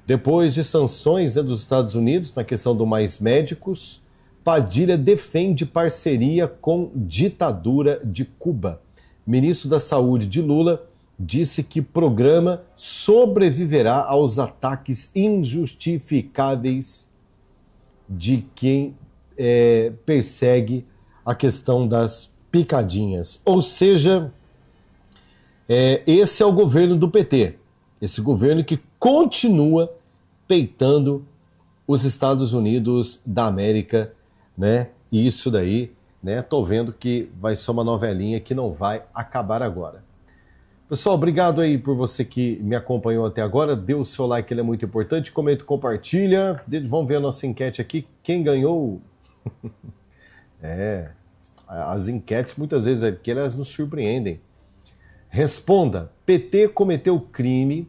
Depois de sanções, né, dos Estados Unidos na questão do Mais Médicos, Padilha defende parceria com ditadura de Cuba. Ministro da Saúde de Lula disse que programa sobreviverá aos ataques injustificáveis de quem persegue a questão das picadinhas. Ou seja, esse é o governo do PT. Esse governo que continua peitando os Estados Unidos da América, né? E isso daí, né? Tô vendo que vai ser uma novelinha que não vai acabar agora. Pessoal, obrigado aí por você que me acompanhou até agora. Dê o seu like, ele é muito importante. Comenta, compartilha. Vamos ver a nossa enquete aqui. Quem ganhou? As enquetes muitas vezes aqui elas nos surpreendem. Responda: PT cometeu crime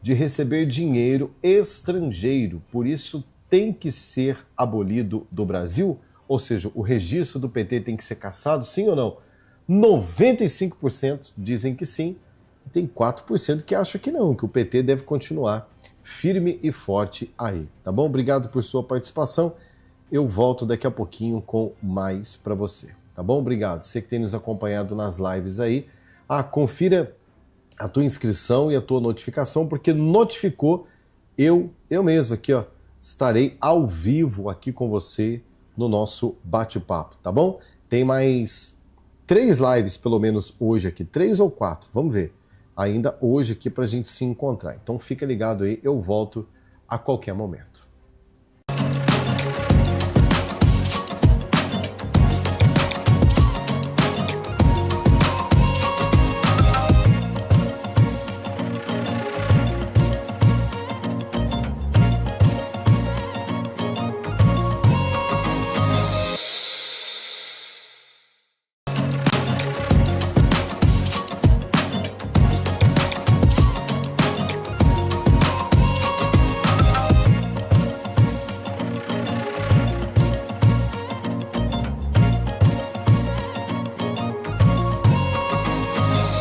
de receber dinheiro estrangeiro, por isso tem que ser abolido do Brasil? Ou seja, o registro do PT tem que ser cassado, sim ou não? 95% dizem que sim, e tem 4% que acham que não, que o PT deve continuar firme e forte aí, tá bom? Obrigado por sua participação, eu volto daqui a pouquinho com mais para você, tá bom? Obrigado, você que tem nos acompanhado nas lives aí, confira a tua inscrição e a tua notificação, porque notificou, eu mesmo aqui, ó, estarei ao vivo aqui com você no nosso bate-papo, tá bom? Tem mais 3 lives, pelo menos hoje aqui, 3 ou 4, vamos ver, ainda hoje aqui pra gente se encontrar. Então fica ligado aí, eu volto a qualquer momento.